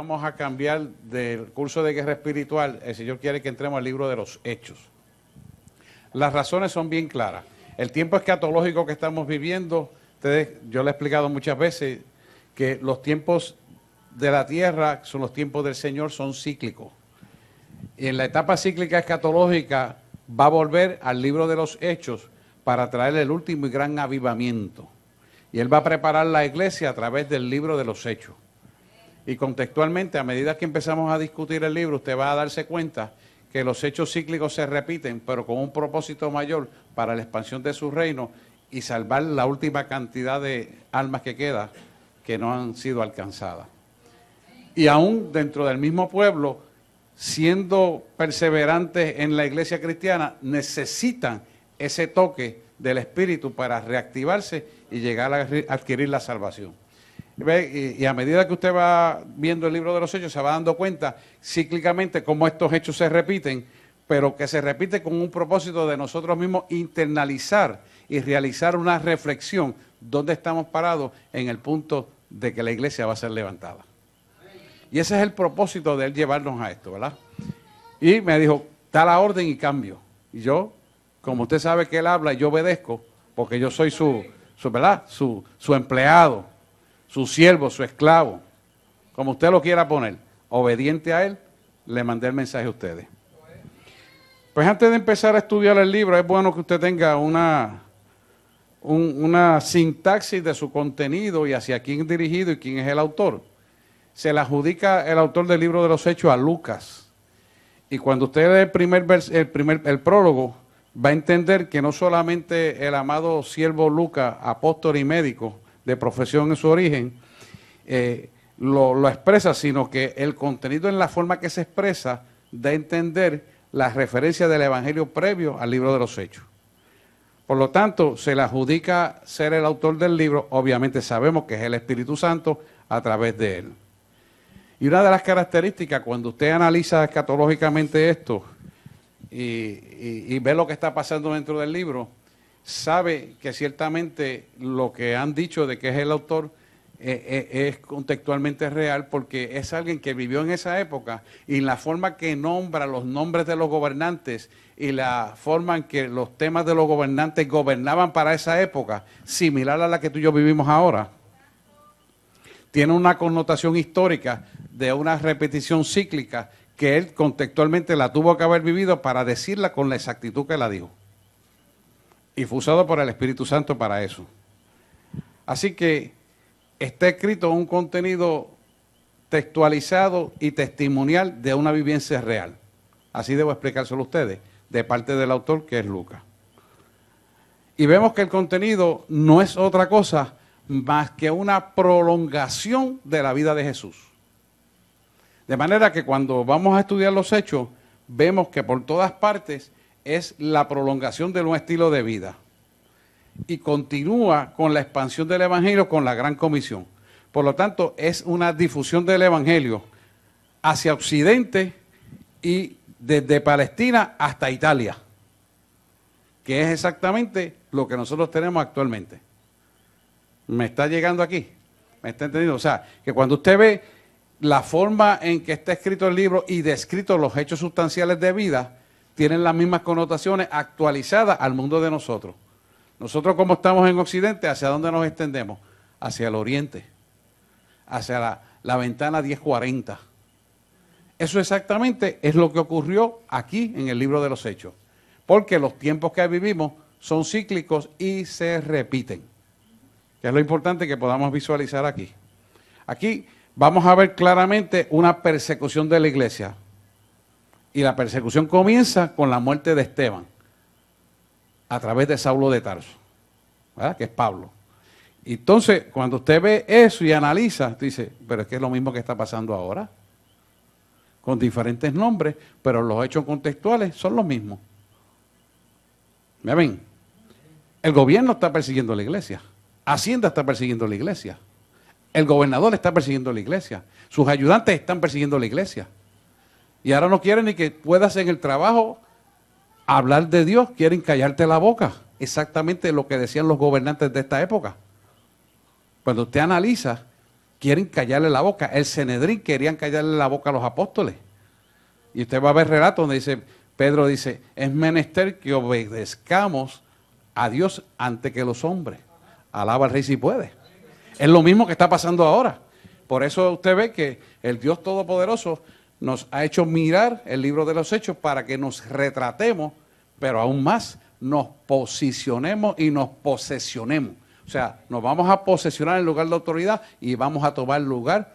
vamos a cambiar del curso de guerra espiritual. El Señor quiere que entremos al libro de los Hechos. Las razones son bien claras. El tiempo escatológico que estamos viviendo, yo le he explicado muchas veces que los tiempos de la tierra, son los tiempos del Señor, son cíclicos. Y en la etapa cíclica escatológica va a volver al libro de los Hechos para traer el último y gran avivamiento. Y Él va a preparar la iglesia a través del libro de los Hechos. Y contextualmente, a medida que empezamos a discutir el libro, usted va a darse cuenta que los hechos cíclicos se repiten, pero con un propósito mayor para la expansión de su reino y salvar la última cantidad de almas que queda, que no han sido alcanzadas. Y aún dentro del mismo pueblo, siendo perseverantes en la iglesia cristiana, necesitan ese toque del Espíritu para reactivarse y llegar a adquirir la salvación. Y a medida que usted va viendo el libro de los Hechos, se va dando cuenta cíclicamente cómo estos hechos se repiten, pero que se repite con un propósito de nosotros mismos internalizar y realizar una reflexión dónde estamos parados en el punto de que la iglesia va a ser levantada. Y ese es el propósito de Él llevarnos a esto, ¿verdad? Y me dijo, da la orden y cambio. Y yo, como usted sabe que Él habla, yo obedezco, porque yo soy ¿verdad? Su empleado, su siervo, su esclavo, como usted lo quiera poner, obediente a Él, le mandé el mensaje a ustedes. Pues antes de empezar a estudiar el libro, es bueno que usted tenga una sintaxis de su contenido y hacia quién es dirigido y quién es el autor. Se le adjudica el autor del libro de los Hechos a Lucas. Y cuando usted lee el prólogo, va a entender que no solamente el amado siervo Lucas, apóstol y médico de profesión en su origen, lo expresa, sino que el contenido en la forma que se expresa da a entender la referencia del evangelio previo al libro de los Hechos. Por lo tanto, se le adjudica ser el autor del libro. Obviamente sabemos que es el Espíritu Santo a través de él. Y una de las características, cuando usted analiza escatológicamente esto y ve lo que está pasando dentro del libro, sabe que ciertamente lo que han dicho de que es el autor es contextualmente real, porque es alguien que vivió en esa época, y la forma que nombra los nombres de los gobernantes y la forma en que los temas de los gobernantes gobernaban para esa época, similar a la que tú y yo vivimos ahora, tiene una connotación histórica de una repetición cíclica que él contextualmente la tuvo que haber vivido para decirla con la exactitud que la dijo. Y fue usado por el Espíritu Santo para eso. Así que está escrito un contenido textualizado y testimonial de una vivencia real. Así debo explicárselo a ustedes, de parte del autor, que es Lucas. Y vemos que el contenido no es otra cosa más que una prolongación de la vida de Jesús. De manera que cuando vamos a estudiar los hechos, vemos que por todas partes es la prolongación de un estilo de vida. Y continúa con la expansión del Evangelio con la Gran Comisión. Por lo tanto, es una difusión del Evangelio hacia Occidente y desde Palestina hasta Italia, que es exactamente lo que nosotros tenemos actualmente. ¿Me está llegando aquí? ¿Me está entendiendo? O sea, que cuando usted ve la forma en que está escrito el libro y descritos los hechos sustanciales de vida, tienen las mismas connotaciones actualizadas al mundo de nosotros. Nosotros, como estamos en Occidente, ¿hacia dónde nos extendemos? Hacia el Oriente, hacia la ventana 1040. Eso exactamente es lo que ocurrió aquí en el libro de los Hechos, porque los tiempos que vivimos son cíclicos y se repiten, que es lo importante que podamos visualizar aquí. Aquí vamos a ver claramente una persecución de la iglesia, y la persecución comienza con la muerte de Esteban, a través de Saulo de Tarso, ¿verdad? Que es Pablo. Entonces, cuando usted ve eso y analiza, dice, pero es que es lo mismo que está pasando ahora, con diferentes nombres, pero los hechos contextuales son los mismos. ¿Me ven? El gobierno está persiguiendo a la iglesia, Hacienda está persiguiendo a la iglesia, el gobernador está persiguiendo a la iglesia, sus ayudantes están persiguiendo a la iglesia, y ahora no quieren ni que puedas en el trabajo hablar de Dios, quieren callarte la boca. Exactamente lo que decían los gobernantes de esta época. Cuando usted analiza quieren callarle la boca. El Sanedrín querían callarle la boca a los apóstoles. Y usted va a ver relatos donde dice, Pedro dice, es menester que obedezcamos a Dios antes que los hombres. Alaba al Rey si puede. Es lo mismo que está pasando ahora. Por eso usted ve que el Dios Todopoderoso nos ha hecho mirar el libro de los Hechos para que nos retratemos, pero aún más nos posicionemos y nos posesionemos. O sea, nos vamos a posesionar en lugar de autoridad y vamos a tomar lugar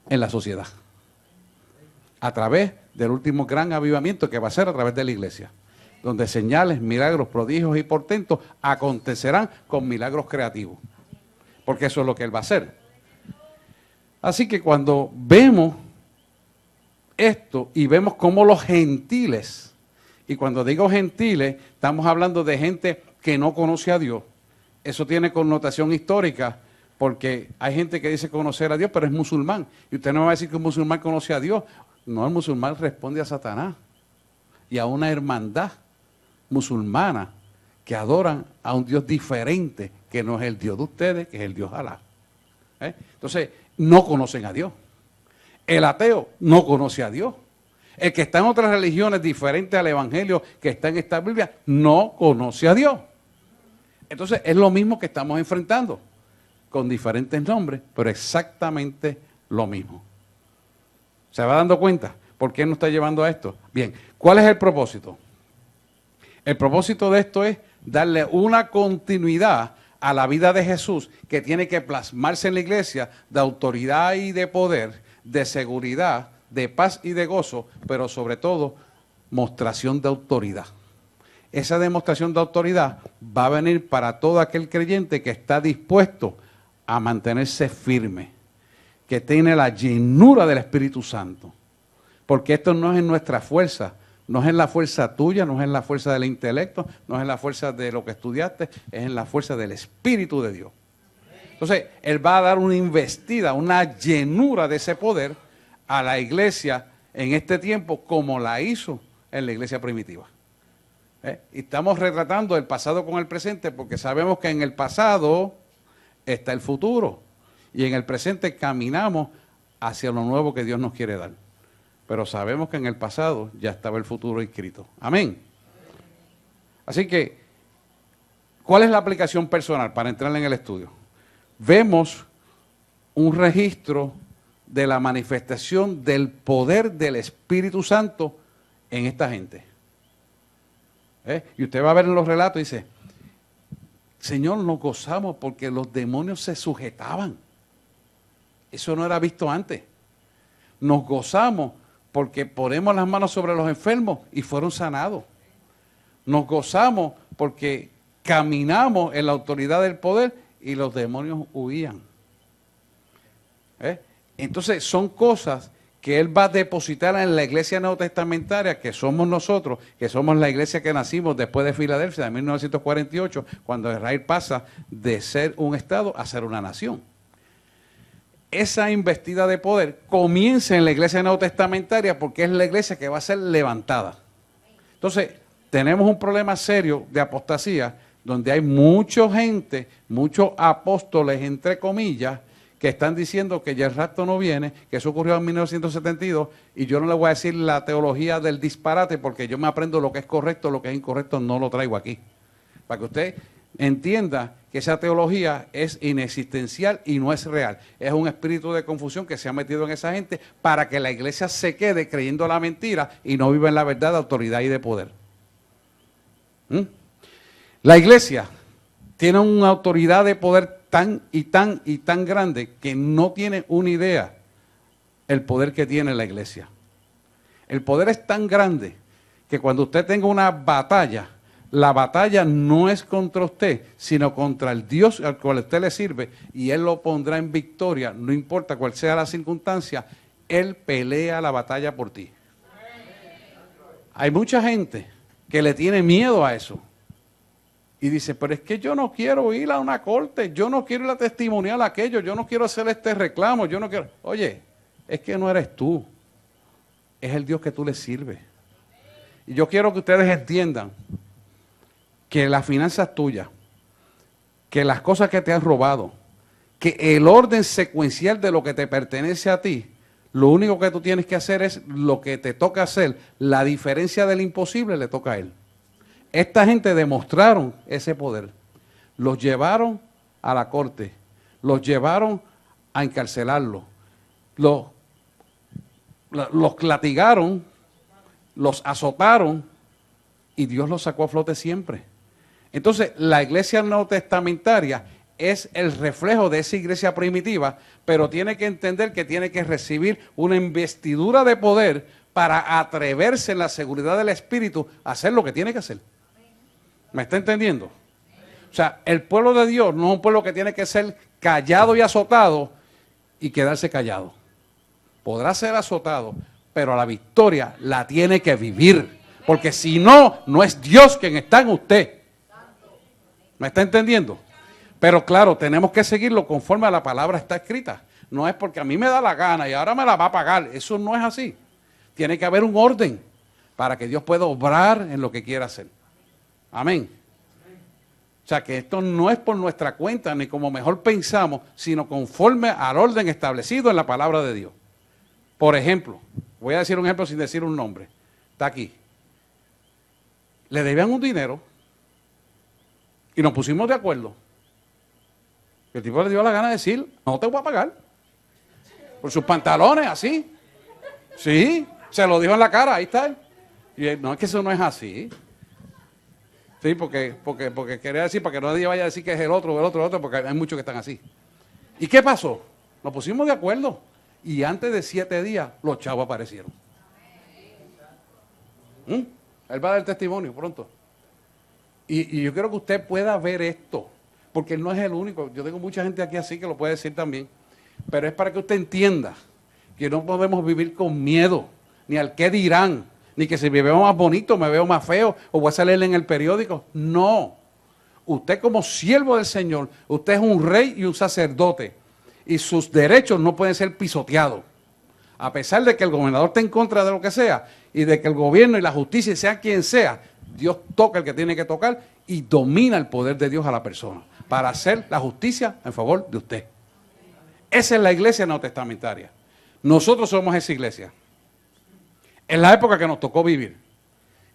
en la sociedad. A través del último gran avivamiento que va a ser a través de la iglesia, donde señales, milagros, prodigios y portentos acontecerán con milagros creativos. Porque eso es lo que Él va a hacer. Así que cuando vemos esto y vemos cómo los gentiles, y cuando digo gentiles, estamos hablando de gente que no conoce a Dios. Eso tiene connotación histórica, porque hay gente que dice conocer a Dios, pero es musulmán. Y usted no va a decir que un musulmán conoce a Dios. No, el musulmán responde a Satanás y a una hermandad musulmana que adoran a un Dios diferente, que no es el Dios de ustedes, que es el Dios Alá. Entonces, no conocen a Dios. El ateo no conoce a Dios. El que está en otras religiones diferentes al evangelio que está en esta Biblia, no conoce a Dios. Entonces, es lo mismo que estamos enfrentando, con diferentes nombres, pero exactamente lo mismo. ¿Se va dando cuenta? ¿Por qué nos está llevando a esto? Bien, ¿cuál es el propósito? El propósito de esto es darle una continuidad a la vida de Jesús que tiene que plasmarse en la iglesia de autoridad y de poder, de seguridad, de paz y de gozo, pero sobre todo, mostración de autoridad. Esa demostración de autoridad va a venir para todo aquel creyente que está dispuesto a mantenerse firme, que tiene la llenura del Espíritu Santo. Porque esto no es en nuestra fuerza, no es en la fuerza tuya, no es en la fuerza del intelecto, no es en la fuerza de lo que estudiaste, es en la fuerza del Espíritu de Dios. Entonces, Él va a dar una investida, una llenura de ese poder a la iglesia en este tiempo como la hizo en la iglesia primitiva. Y estamos retratando el pasado con el presente porque sabemos que en el pasado está el futuro y en el presente caminamos hacia lo nuevo que Dios nos quiere dar. Pero sabemos que en el pasado ya estaba el futuro escrito. Amén. Así que, ¿cuál es la aplicación personal para entrar en el estudio? Vemos un registro de la manifestación del poder del Espíritu Santo en esta gente. Y usted va a ver en los relatos y dice, Señor, nos gozamos porque los demonios se sujetaban. Eso no era visto antes. Nos gozamos porque ponemos las manos sobre los enfermos y fueron sanados. Nos gozamos porque caminamos en la autoridad del poder y los demonios huían. Entonces son cosas que Él va a depositar en la iglesia neotestamentaria, que somos nosotros, que somos la iglesia que nacimos después de Filadelfia, de 1948, cuando Israel pasa de ser un estado a ser una nación. Esa investida de poder comienza en la iglesia neotestamentaria porque es la iglesia que va a ser levantada. Entonces, tenemos un problema serio de apostasía, donde hay mucha gente, muchos apóstoles, entre comillas, que están diciendo que ya el rapto no viene, que eso ocurrió en 1972, y yo no le voy a decir la teología del disparate, porque yo me aprendo lo que es correcto, lo que es incorrecto no lo traigo aquí. Para que usted entienda que esa teología es inexistencial y no es real. Es un espíritu de confusión que se ha metido en esa gente para que la iglesia se quede creyendo la mentira y no viva en la verdad de autoridad y de poder. La iglesia tiene una autoridad de poder tan y tan grande que no tiene una idea el poder que tiene la iglesia. El poder es tan grande que cuando usted tenga una batalla, la batalla no es contra usted, sino contra el Dios al cual usted le sirve, y Él lo pondrá en victoria, no importa cuál sea la circunstancia, Él pelea la batalla por ti. Hay mucha gente que le tiene miedo a eso. Y dice, pero es que yo no quiero ir a una corte, yo no quiero ir a testimoniar aquello, yo no quiero hacer este reclamo, yo no quiero... Oye, es que no eres tú, es el Dios que tú le sirves. Y yo quiero que ustedes entiendan que las finanzas tuyas, que las cosas que te han robado, que el orden secuencial de lo que te pertenece a ti, lo único que tú tienes que hacer es lo que te toca hacer. La diferencia del imposible le toca a él. Esta gente demostraron ese poder. Los llevaron a la corte, los llevaron a encarcelarlos, los latigaron, los azotaron y Dios los sacó a flote siempre. Entonces, la iglesia neotestamentaria es el reflejo de esa iglesia primitiva, pero tiene que entender que tiene que recibir una investidura de poder para atreverse en la seguridad del Espíritu a hacer lo que tiene que hacer. ¿Me está entendiendo? O sea, el pueblo de Dios no es un pueblo que tiene que ser callado y azotado y quedarse callado. Podrá ser azotado, pero la victoria la tiene que vivir, porque si no, no es Dios quien está en usted. ¿Me está entendiendo? Pero claro, tenemos que seguirlo conforme a la palabra está escrita. No es porque a mí me da la gana y ahora me la va a pagar. Eso no es así. Tiene que haber un orden para que Dios pueda obrar en lo que quiera hacer. Amén. O sea que esto no es por nuestra cuenta ni como mejor pensamos, sino conforme al orden establecido en la palabra de Dios. Por ejemplo, voy a decir un ejemplo sin decir un nombre. Está aquí. Le debían un dinero y nos pusimos de acuerdo. El tipo le dio la gana de decir, no te voy a pagar. Por sus pantalones, así. Sí, se lo dijo en la cara, ahí está él. Y él, no, es que eso no es así. Sí, porque quería decir, para que nadie vaya a decir que es el otro, porque hay muchos que están así. ¿Y qué pasó? Nos pusimos de acuerdo. Y antes de 7 días, los chavos aparecieron. Él va a dar testimonio pronto. Y yo quiero que usted pueda ver esto, porque él no es el único. Yo tengo mucha gente aquí así que lo puede decir también. Pero es para que usted entienda que no podemos vivir con miedo, ni al qué dirán, ni que si me veo más bonito, me veo más feo, o voy a salir en el periódico. No. Usted como siervo del Señor, usted es un rey y un sacerdote, y sus derechos no pueden ser pisoteados. A pesar de que el gobernador esté en contra de lo que sea, y de que el gobierno y la justicia sea quien sea, Dios toca el que tiene que tocar y domina el poder de Dios a la persona para hacer la justicia en favor de usted. Esa es la iglesia neotestamentaria. Nosotros somos esa iglesia. Es la época que nos tocó vivir.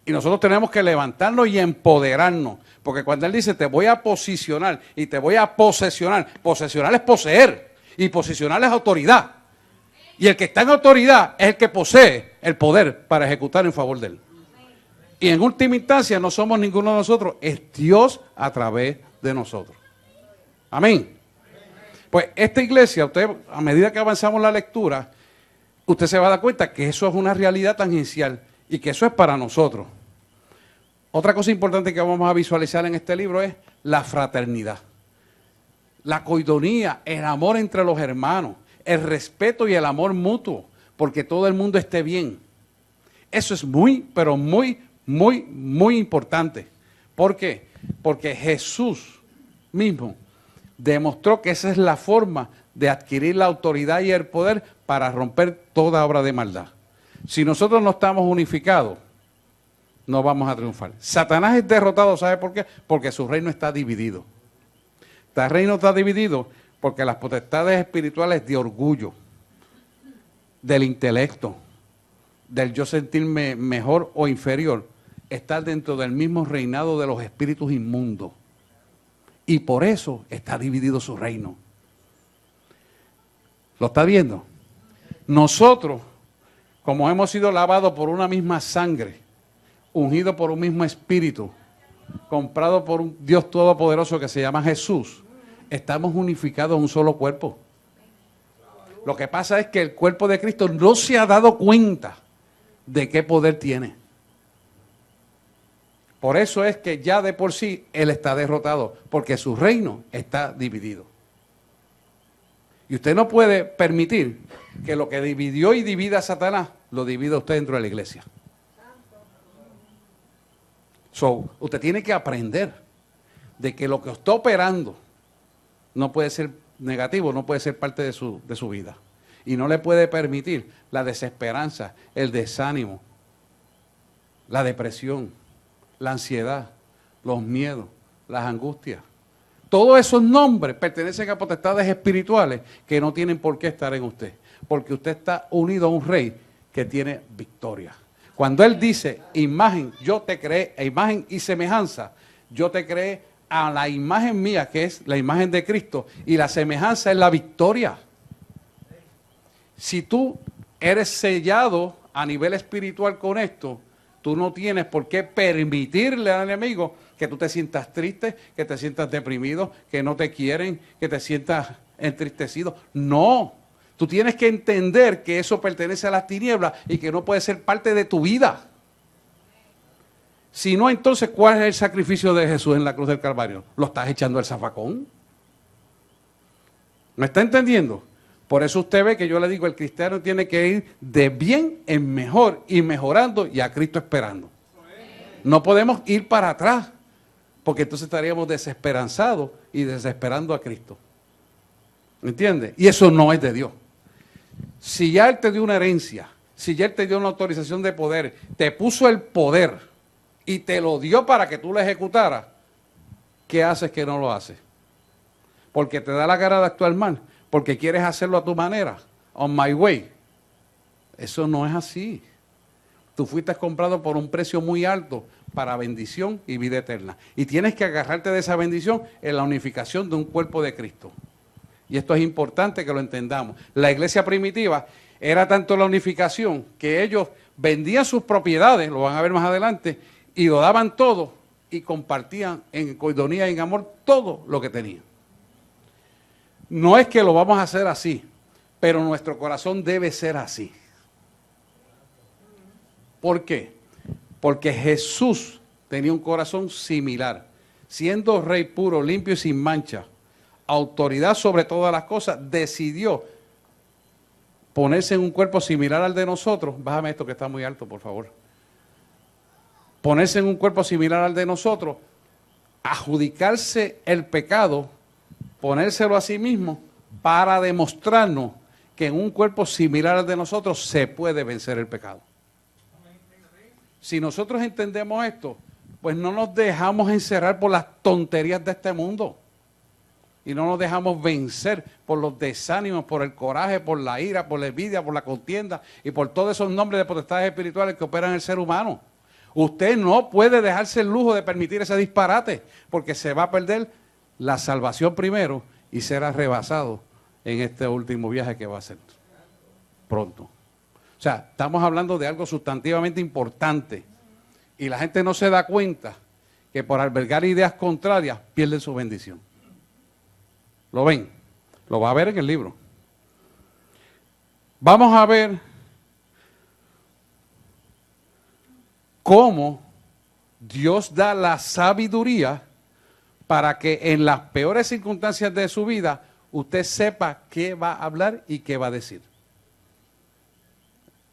Y nosotros tenemos que levantarnos y empoderarnos. Porque cuando Él dice, te voy a posicionar y te voy a posesionar. Posesionar es poseer. Y posicionar es autoridad. Y el que está en autoridad es el que posee el poder para ejecutar en favor de Él. Y en última instancia no somos ninguno de nosotros. Es Dios a través de nosotros. Amén. Pues esta iglesia, usted a medida que avanzamos la lectura, usted se va a dar cuenta que eso es una realidad tangencial y que eso es para nosotros. Otra cosa importante que vamos a visualizar en este libro es la fraternidad, la coidonía, el amor entre los hermanos, el respeto y el amor mutuo, porque todo el mundo esté bien. Eso es muy, pero muy importante. ¿Por qué? Porque Jesús mismo demostró que esa es la forma de adquirir la autoridad y el poder para romper toda obra de maldad. Si nosotros no estamos unificados, no vamos a triunfar. Satanás es derrotado, ¿sabe por qué? Porque su reino está dividido. El reino está dividido porque las potestades espirituales de orgullo, del intelecto, del yo sentirme mejor o inferior, están dentro del mismo reinado de los espíritus inmundos. Y por eso está dividido su reino. ¿Lo está viendo? Nosotros, como hemos sido lavados por una misma sangre, ungidos por un mismo espíritu, comprados por un Dios todopoderoso que se llama Jesús, estamos unificados en un solo cuerpo. Lo que pasa es que el cuerpo de Cristo no se ha dado cuenta de qué poder tiene. Por eso es que ya de por sí Él está derrotado, porque su reino está dividido. Y usted no puede permitir que lo que dividió y divida a Satanás, lo divida usted dentro de la iglesia. Usted tiene que aprender de que lo que está operando no puede ser negativo, no puede ser parte de su vida. Y no le puede permitir la desesperanza, el desánimo, la depresión, la ansiedad, los miedos, las angustias. Todos esos nombres pertenecen a potestades espirituales que no tienen por qué estar en usted, porque usted está unido a un rey que tiene victoria. Cuando Él dice, imagen, yo te creé, a imagen y semejanza, yo te creé a la imagen mía, que es la imagen de Cristo, y la semejanza es la victoria. Si tú eres sellado a nivel espiritual con esto, tú no tienes por qué permitirle al enemigo que tú te sientas triste, que te sientas deprimido, que no te quieren, que te sientas entristecido. No, tú tienes que entender que eso pertenece a las tinieblas y que no puede ser parte de tu vida. Si no, entonces, ¿cuál es el sacrificio de Jesús en la cruz del Calvario? ¿Lo estás echando al zafacón? ¿Me está entendiendo? Por eso usted ve que yo le digo, el cristiano tiene que ir de bien en mejor y mejorando y a Cristo esperando. No podemos ir para atrás, porque entonces estaríamos desesperanzados y desesperando a Cristo. ¿Me entiende? Y eso no es de Dios. Si ya Él te dio una herencia, si ya Él te dio una autorización de poder, te puso el poder y te lo dio para que tú lo ejecutaras, ¿qué haces que no lo haces? Porque te da la gana de actuar mal, porque quieres hacerlo a tu manera, on my way. Eso no es así. Tú fuiste comprado por un precio muy alto para bendición y vida eterna. Y tienes que agarrarte de esa bendición en la unificación de un cuerpo de Cristo. Y esto es importante que lo entendamos. La iglesia primitiva era tanto la unificación que ellos vendían sus propiedades, lo van a ver más adelante, y lo daban todo y compartían en coinonía y en amor todo lo que tenían. No es que lo vamos a hacer así, pero nuestro corazón debe ser así. ¿Por qué? Porque Jesús tenía un corazón similar. Siendo rey puro, limpio y sin mancha, autoridad sobre todas las cosas, decidió ponerse en un cuerpo similar al de nosotros. Bájame esto que está muy alto, por favor. Ponerse en un cuerpo similar al de nosotros, adjudicarse el pecado, ponérselo a sí mismo para demostrarnos que en un cuerpo similar al de nosotros se puede vencer el pecado. Si nosotros entendemos esto, pues no nos dejamos encerrar por las tonterías de este mundo. Y no nos dejamos vencer por los desánimos, por el coraje, por la ira, por la envidia, por la contienda y por todos esos nombres de potestades espirituales que operan en el ser humano. Usted no puede dejarse el lujo de permitir ese disparate, porque se va a perder la salvación primero y será rebasado en este último viaje que va a hacer pronto. O sea, estamos hablando de algo sustantivamente importante y la gente no se da cuenta que por albergar ideas contrarias pierden su bendición. ¿Lo ven? Lo va a ver en el libro. Vamos a ver cómo Dios da la sabiduría para que en las peores circunstancias de su vida usted sepa qué va a hablar y qué va a decir.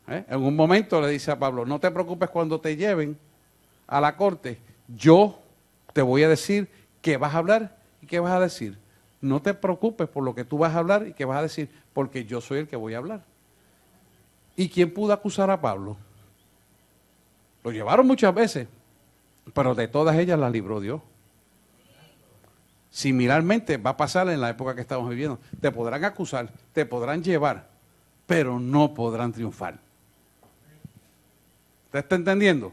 En un momento le dice a Pablo, no te preocupes cuando te lleven a la corte, yo te voy a decir qué vas a hablar y qué vas a decir. No te preocupes por lo que tú vas a hablar y qué vas a decir, porque yo soy el que voy a hablar. ¿Y quién pudo acusar a Pablo? Lo llevaron muchas veces, pero de todas ellas la libró Dios. Similarmente va a pasar en la época que estamos viviendo. Te podrán acusar, te podrán llevar, pero no podrán triunfar. ¿Usted está entendiendo?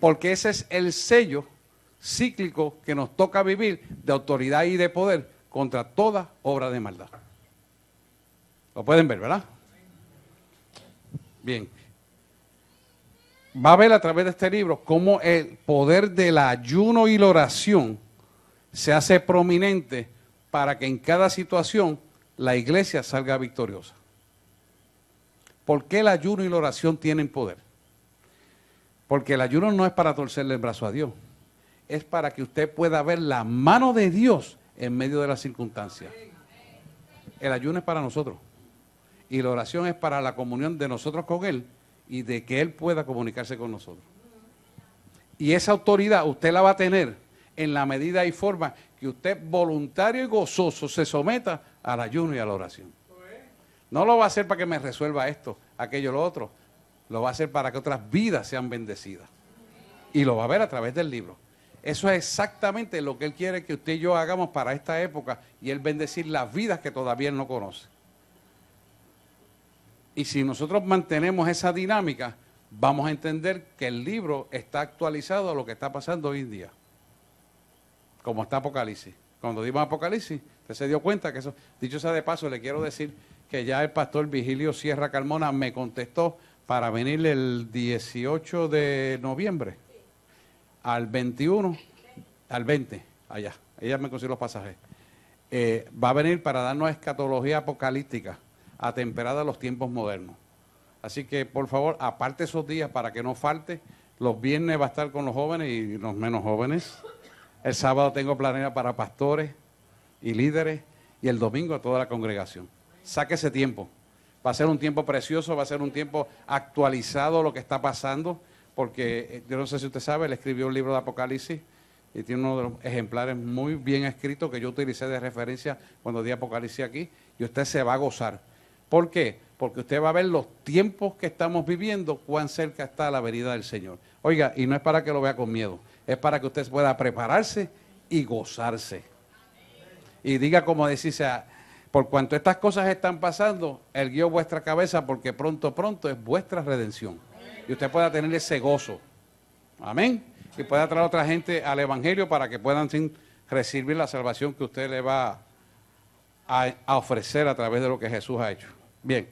Porque ese es el sello cíclico que nos toca vivir de autoridad y de poder contra toda obra de maldad. Lo pueden ver, ¿verdad? Bien. Va a ver a través de este libro cómo el poder del ayuno y la oración se hace prominente para que en cada situación la iglesia salga victoriosa. ¿Por qué el ayuno y la oración tienen poder? Porque el ayuno no es para torcerle el brazo a Dios, es para que usted pueda ver la mano de Dios en medio de las circunstancias. El ayuno es para nosotros y la oración es para la comunión de nosotros con Él y de que Él pueda comunicarse con nosotros. Y esa autoridad usted la va a tener en la medida y forma que usted voluntario y gozoso se someta al ayuno y a la oración. No lo va a hacer para que me resuelva esto, aquello, lo otro. Lo va a hacer para que otras vidas sean bendecidas. Y lo va a ver a través del libro. Eso es exactamente lo que Él quiere que usted y yo hagamos para esta época y Él bendecir las vidas que todavía Él no conoce. Y si nosotros mantenemos esa dinámica, vamos a entender que el libro está actualizado a lo que está pasando hoy en día. Como está Apocalipsis. Cuando dimos Apocalipsis, usted se dio cuenta que eso, dicho sea de paso, le quiero decir que ya el pastor Vigilio Sierra Carmona me contestó para venir el 18 de noviembre al 21, al 20, allá. Ella me consiguió los pasajes. Va a venir para darnos escatología apocalíptica atemperada a los tiempos modernos. Así que, por favor, aparte esos días para que no falte. Los viernes va a estar con los jóvenes y los menos jóvenes. El sábado tengo planeado para pastores y líderes y el domingo a toda la congregación. Saque ese tiempo. Va a ser un tiempo precioso, va a ser un tiempo actualizado lo que está pasando, porque yo no sé si usted sabe, él escribió un libro de Apocalipsis y tiene uno de los ejemplares muy bien escritos que yo utilicé de referencia cuando di Apocalipsis aquí, y usted se va a gozar. ¿Por qué? Porque usted va a ver los tiempos que estamos viviendo, cuán cerca está la venida del Señor. Oiga, y no es para que lo vea con miedo, es para que usted pueda prepararse y gozarse. Y diga como decirse, por cuanto estas cosas están pasando, erguió vuestra cabeza porque pronto, pronto es vuestra redención. Y usted pueda tener ese gozo. Amén. Y pueda traer a otra gente al Evangelio para que puedan recibir la salvación que usted le va a ofrecer a través de lo que Jesús ha hecho. Bien,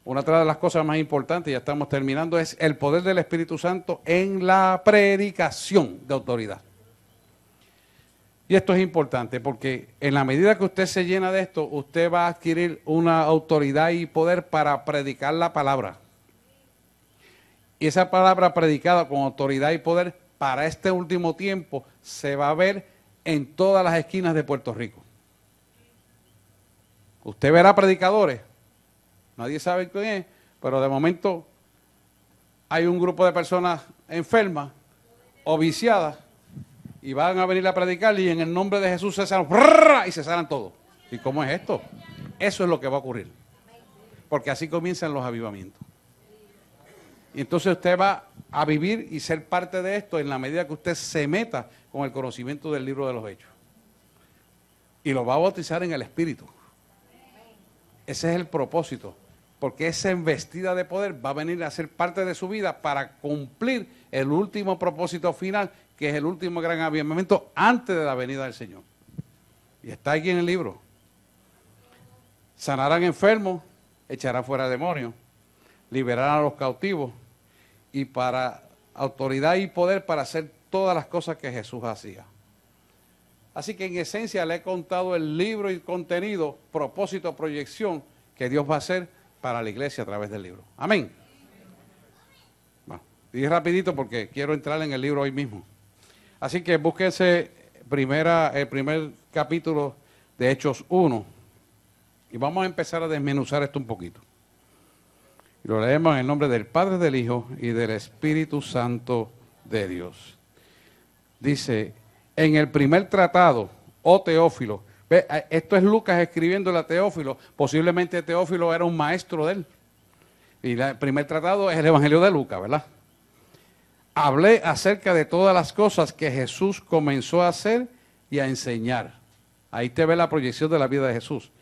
una de las cosas más importantes, ya estamos terminando, es el poder del Espíritu Santo en la predicación de autoridad. Y esto es importante porque en la medida que usted se llena de esto, usted va a adquirir una autoridad y poder para predicar la palabra. Y esa palabra predicada con autoridad y poder para este último tiempo se va a ver en todas las esquinas de Puerto Rico. Usted verá predicadores, nadie sabe quién es, pero de momento hay un grupo de personas enfermas o viciadas y van a venir a predicar y en el nombre de Jesús se sanan y se sanan todos. ¿Y cómo es esto? Eso es lo que va a ocurrir, porque así comienzan los avivamientos. Y entonces usted va a vivir y ser parte de esto en la medida que usted se meta con el conocimiento del libro de los Hechos. Y lo va a bautizar en el Espíritu. Ese es el propósito, porque esa embestida de poder va a venir a ser parte de su vida para cumplir el último propósito final, que es el último gran avivamiento antes de la venida del Señor. Y está aquí en el libro. Sanarán enfermos, echarán fuera demonios, liberarán a los cautivos, y para autoridad y poder para hacer todas las cosas que Jesús hacía. Así que en esencia le he contado el libro y contenido, propósito, proyección que Dios va a hacer para la iglesia a través del libro. Amén. Bueno, y rapidito porque quiero entrar en el libro hoy mismo. Así que búsquense el primer capítulo de Hechos 1 y vamos a empezar a desmenuzar esto un poquito. Y lo leemos en el nombre del Padre, del Hijo y del Espíritu Santo de Dios. Dice, en el primer tratado, oh Teófilo, ve, esto es Lucas escribiéndole a Teófilo, posiblemente Teófilo era un maestro de él. Y el primer tratado es el Evangelio de Lucas, ¿verdad? Hablé acerca de todas las cosas que Jesús comenzó a hacer y a enseñar. Ahí te ve la proyección de la vida de Jesús.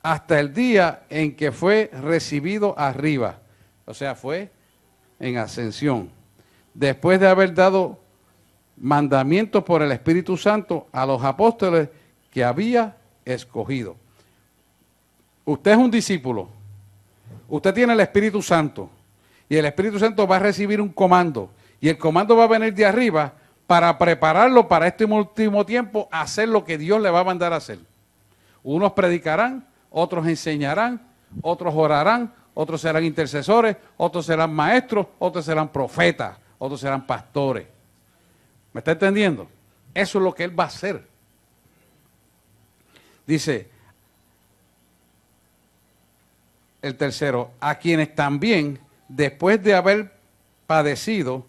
Hasta el día en que fue recibido arriba, o sea, fue en ascensión, después de haber dado mandamientos por el Espíritu Santo a los apóstoles que había escogido. Usted es un discípulo, usted tiene el Espíritu Santo, y el Espíritu Santo va a recibir un comando, y el comando va a venir de arriba para prepararlo para este último tiempo, a hacer lo que Dios le va a mandar a hacer. Unos predicarán, otros enseñarán, otros orarán, otros serán intercesores, otros serán maestros, otros serán profetas, otros serán pastores. ¿Me está entendiendo? Eso es lo que Él va a hacer. Dice el tercero, a quienes también, después de haber padecido,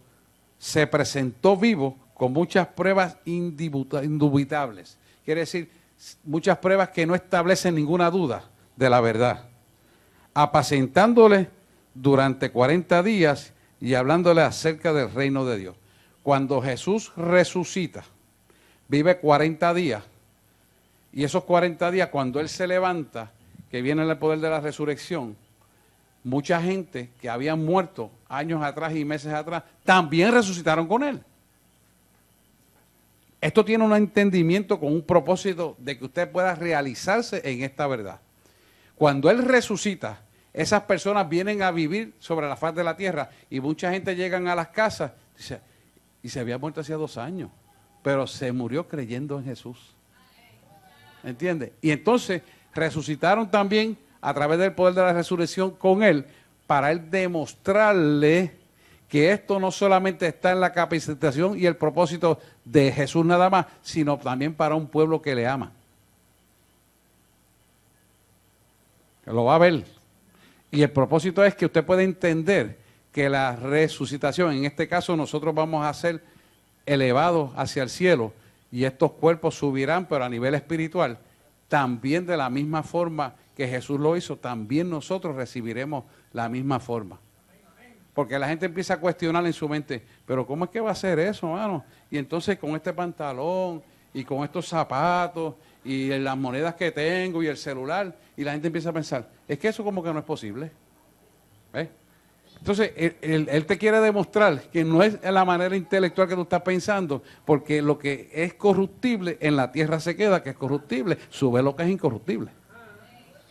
se presentó vivo con muchas pruebas indubitables. Quiere decir, muchas pruebas que no establecen ninguna duda de la verdad, apacentándole durante 40 días y hablándole acerca del reino de Dios. Cuando Jesús resucita, vive 40 días, y esos 40 días, cuando Él se levanta, que viene el poder de la resurrección, mucha gente que habían muerto años atrás y meses atrás, también resucitaron con Él. Esto tiene un entendimiento con un propósito de que usted pueda realizarse en esta verdad. Cuando Él resucita, esas personas vienen a vivir sobre la faz de la tierra y mucha gente llegan a las casas y se había muerto hacía 2 años, pero se murió creyendo en Jesús. ¿Entiende? Y entonces resucitaron también a través del poder de la resurrección con Él, para Él demostrarle que esto no solamente está en la capacitación y el propósito de Jesús nada más, sino también para un pueblo que le ama. Que lo va a ver. Y el propósito es que usted pueda entender que la resucitación, en este caso nosotros vamos a ser elevados hacia el cielo y estos cuerpos subirán, pero a nivel espiritual, también de la misma forma que Jesús lo hizo, también nosotros recibiremos la misma forma. Porque la gente empieza a cuestionar en su mente, pero ¿cómo es que va a ser eso, hermano? Y entonces con este pantalón y con estos zapatos y las monedas que tengo y el celular, y la gente empieza a pensar, es que eso como que no es posible. ¿Ves? Entonces, él te quiere demostrar que no es la manera intelectual que tú estás pensando, porque lo que es corruptible en la tierra se queda, que es corruptible, sube lo que es incorruptible.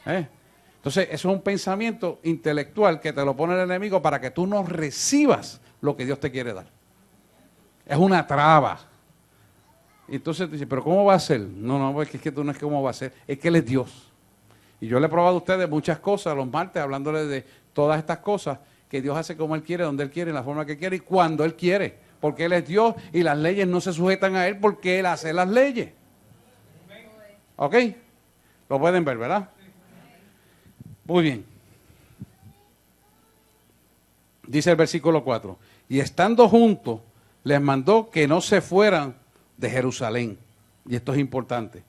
Entonces, eso es un pensamiento intelectual que te lo pone el enemigo para que tú no recibas lo que Dios te quiere dar. Es una traba. Entonces te dice, ¿pero cómo va a ser? No, es que tú no es que cómo va a ser, es que Él es Dios. Y yo le he probado a ustedes muchas cosas los martes, hablándoles de todas estas cosas, que Dios hace como Él quiere, donde Él quiere, en la forma que quiere y cuando Él quiere. Porque Él es Dios y las leyes no se sujetan a Él porque Él hace las leyes. ¿Ok? Lo pueden ver, ¿verdad? Muy bien. Dice el versículo 4. Y estando juntos, les mandó que no se fueran de Jerusalén. Y esto es importante.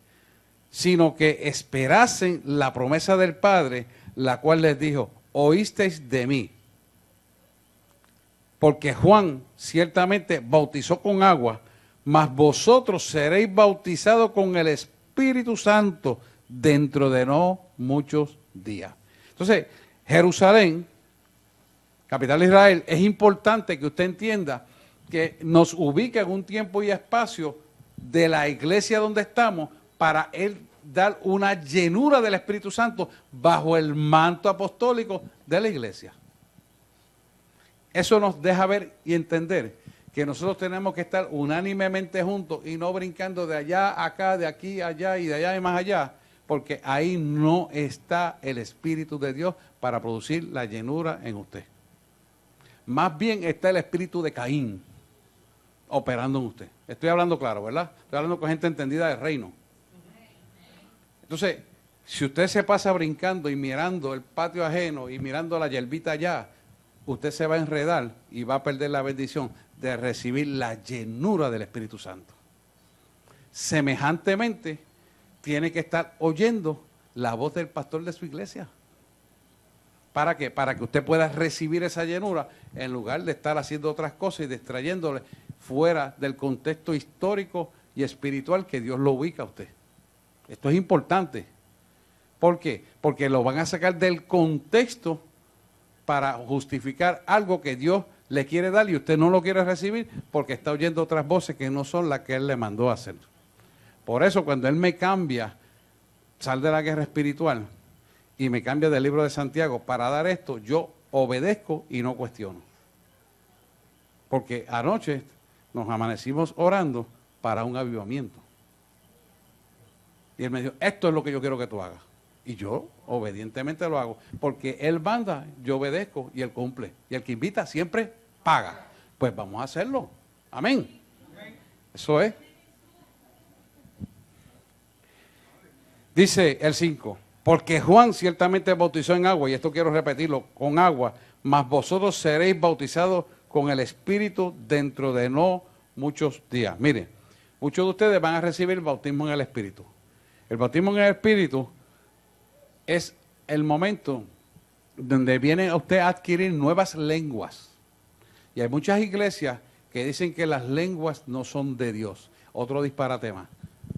Sino que esperasen la promesa del Padre, la cual les dijo, oísteis de mí. Porque Juan ciertamente bautizó con agua, mas vosotros seréis bautizados con el Espíritu Santo dentro de no muchos días. Entonces, Jerusalén, capital de Israel, es importante que usted entienda que nos ubica en un tiempo y espacio de la iglesia donde estamos para Él dar una llenura del Espíritu Santo bajo el manto apostólico de la iglesia. Eso nos deja ver y entender que nosotros tenemos que estar unánimemente juntos y no brincando de allá a acá, de aquí a allá y de allá y más allá, porque ahí no está el Espíritu de Dios para producir la llenura en usted. Más bien está el espíritu de Caín operando en usted. Estoy hablando claro, ¿verdad? Estoy hablando con gente entendida del reino. Entonces, si usted se pasa brincando y mirando el patio ajeno y mirando la hierbita allá, usted se va a enredar y va a perder la bendición de recibir la llenura del Espíritu Santo. Semejantemente, tiene que estar oyendo la voz del pastor de su iglesia. ¿Para qué? Para que usted pueda recibir esa llenura en lugar de estar haciendo otras cosas y distrayéndole fuera del contexto histórico y espiritual que Dios lo ubica a usted. Esto es importante. ¿Por qué? Porque lo van a sacar del contexto para justificar algo que Dios le quiere dar y usted no lo quiere recibir porque está oyendo otras voces que no son las que Él le mandó a hacer. Por eso cuando Él me cambia, sal de la guerra espiritual y me cambia del libro de Santiago para dar esto, yo obedezco y no cuestiono. Porque anoche nos amanecimos orando para un avivamiento. Y Él me dijo, esto es lo que yo quiero que tú hagas. Y yo obedientemente lo hago. Porque Él manda, yo obedezco y Él cumple. Y el que invita siempre paga. Pues vamos a hacerlo. Amén. Eso es. Dice el 5, porque Juan ciertamente bautizó en agua, y esto quiero repetirlo, con agua, mas vosotros seréis bautizados con el Espíritu dentro de no muchos días. Miren, muchos de ustedes van a recibir el bautismo en el Espíritu. El bautismo en el Espíritu es el momento donde viene a usted a adquirir nuevas lenguas. Y hay muchas iglesias que dicen que las lenguas no son de Dios. Otro disparate más.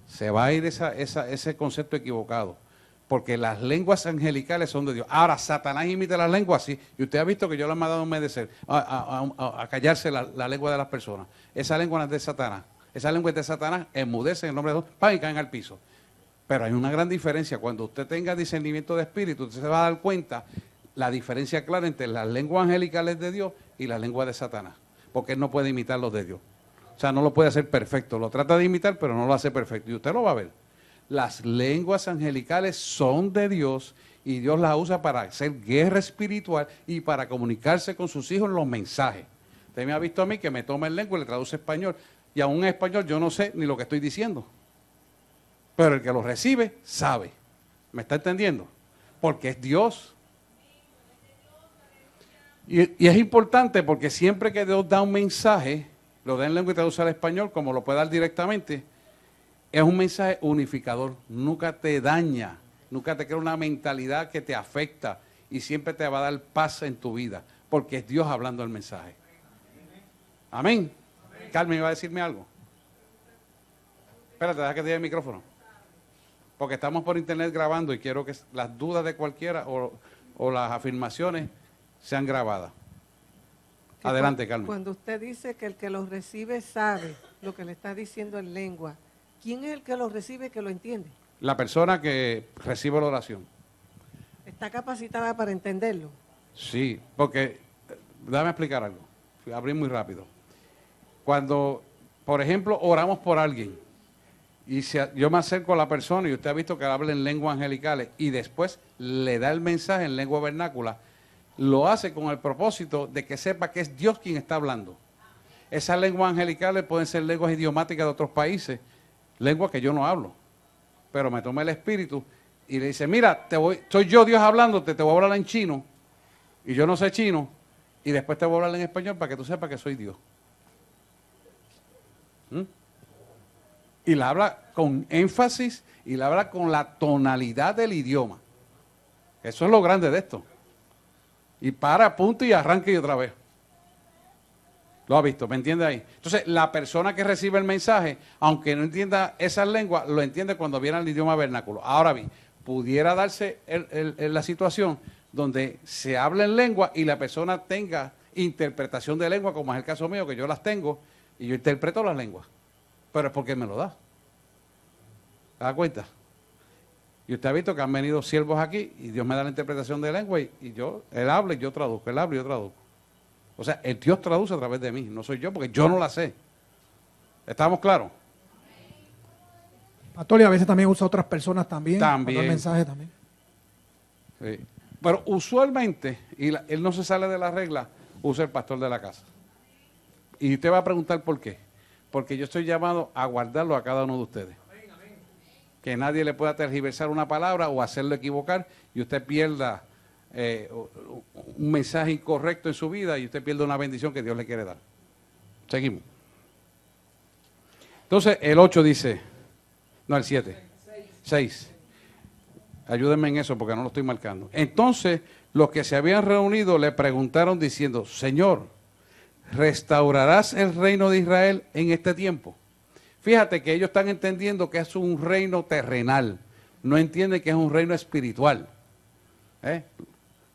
Se va a ir ese concepto equivocado. Porque las lenguas angelicales son de Dios. Ahora, Satanás imita las lenguas, sí. Y usted ha visto que yo le he mandado a obedecer, a callarse la lengua de las personas. Esa lengua no es de Satanás. Esa lengua es de Satanás, enmudece en el nombre de Dios, ¡pam! Y caen al piso. Pero hay una gran diferencia. Cuando usted tenga discernimiento de espíritu, usted se va a dar cuenta la diferencia clara entre las lenguas angelicales de Dios y las lenguas de Satanás. Porque él no puede imitar los de Dios. O sea, no lo puede hacer perfecto. Lo trata de imitar, pero no lo hace perfecto. Y usted lo va a ver. Las lenguas angelicales son de Dios y Dios las usa para hacer guerra espiritual y para comunicarse con sus hijos en los mensajes. Usted me ha visto a mí que me toma el lengua y le traduce español. Y aún en español yo no sé ni lo que estoy diciendo. Pero el que lo recibe sabe. ¿Me está entendiendo? Porque es Dios. Y es importante porque siempre que Dios da un mensaje, lo da en lengua y traduce al español, como lo puede dar directamente, es un mensaje unificador. Nunca te daña, nunca te crea una mentalidad que te afecta y siempre te va a dar paz en tu vida, porque es Dios hablando el mensaje. Amén. Carmen, ¿iba a decirme algo? Espérate, deja que te dé el micrófono. Porque estamos por internet grabando y quiero que las dudas de cualquiera o las afirmaciones sean grabadas. Adelante, Carmen. Cuando usted dice que el que lo recibe sabe lo que le está diciendo en lengua, ¿quién es el que lo recibe que lo entiende? La persona que recibe la oración. ¿Está capacitada para entenderlo? Sí, porque, déjame explicar algo. Abrí muy rápido. Cuando, por ejemplo, oramos por alguien y yo me acerco a la persona y usted ha visto que habla en lenguas angelicales y después le da el mensaje en lengua vernácula, lo hace con el propósito de que sepa que es Dios quien está hablando. Esas lenguas angelicales pueden ser lenguas idiomáticas de otros países, lenguas que yo no hablo, pero me toma el espíritu y le dice, mira, soy yo Dios hablándote, te voy a hablar en chino y yo no sé chino y después te voy a hablar en español para que tú sepas que soy Dios. Y la habla con énfasis y la habla con la tonalidad del idioma. Eso es lo grande de esto. Y para, punto y arranca y otra vez. Lo ha visto, ¿me entiende ahí? Entonces, la persona que recibe el mensaje, aunque no entienda esas lenguas, lo entiende cuando viene al idioma vernáculo. Ahora bien, pudiera darse la situación donde se habla en lengua y la persona tenga interpretación de lengua, como es el caso mío, que yo las tengo, y yo interpreto las lenguas. Pero es porque me lo da. ¿Se da cuenta? Y usted ha visto que han venido siervos aquí y Dios me da la interpretación de lengua y él habla y yo traduzco, él habla y yo traduzco. O sea, el Dios traduce a través de mí, no soy yo, porque yo no la sé. ¿Estamos claros? Pastor, y a veces también usa otras personas también. También. Para dar mensaje también. Sí. Pero usualmente, él no se sale de la regla, usa el pastor de la casa. Y usted va a preguntar por qué. Porque yo estoy llamado a guardarlo a cada uno de ustedes. Que nadie le pueda tergiversar una palabra o hacerlo equivocar y usted pierda un mensaje incorrecto en su vida y usted pierda una bendición que Dios le quiere dar. Seguimos. Entonces, el 8 dice, no, el 7. 6. Ayúdenme en eso porque no lo estoy marcando. Entonces, los que se habían reunido le preguntaron diciendo, Señor, ¿restaurarás el reino de Israel en este tiempo? Fíjate que ellos están entendiendo que es un reino terrenal, no entienden que es un reino espiritual.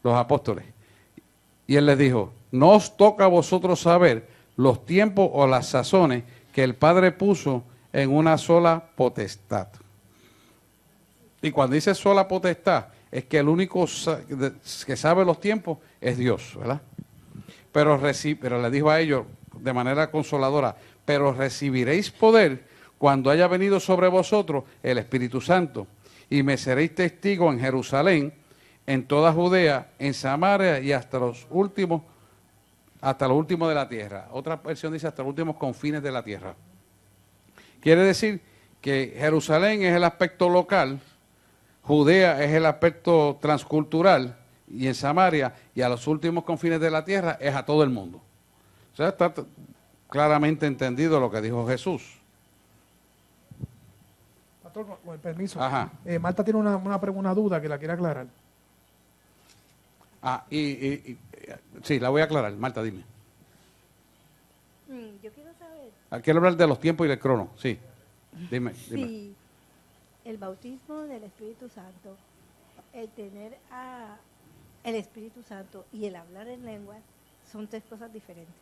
Los apóstoles. Y él les dijo, no os toca a vosotros saber los tiempos o las sazones que el Padre puso en una sola potestad. Y cuando dice sola potestad, es que el único que sabe los tiempos es Dios, ¿verdad? Pero le dijo a ellos de manera consoladora, pero recibiréis poder cuando haya venido sobre vosotros el Espíritu Santo, y me seréis testigos en Jerusalén, en toda Judea, en Samaria y hasta los últimos de la tierra. Otra versión dice hasta los últimos confines de la tierra. Quiere decir que Jerusalén es el aspecto local, Judea es el aspecto transcultural, y en Samaria y a los últimos confines de la tierra es a todo el mundo. O sea, está claramente entendido lo que dijo Jesús. Pastor, con el permiso. Ajá. Marta tiene una duda que la quiere aclarar. Sí, la voy a aclarar. Marta, dime. Yo quiero saber Quiero hablar de los tiempos y del crono. Sí. Dime. si el bautismo del Espíritu Santo, el tener el Espíritu Santo y el hablar en lenguas son tres cosas diferentes.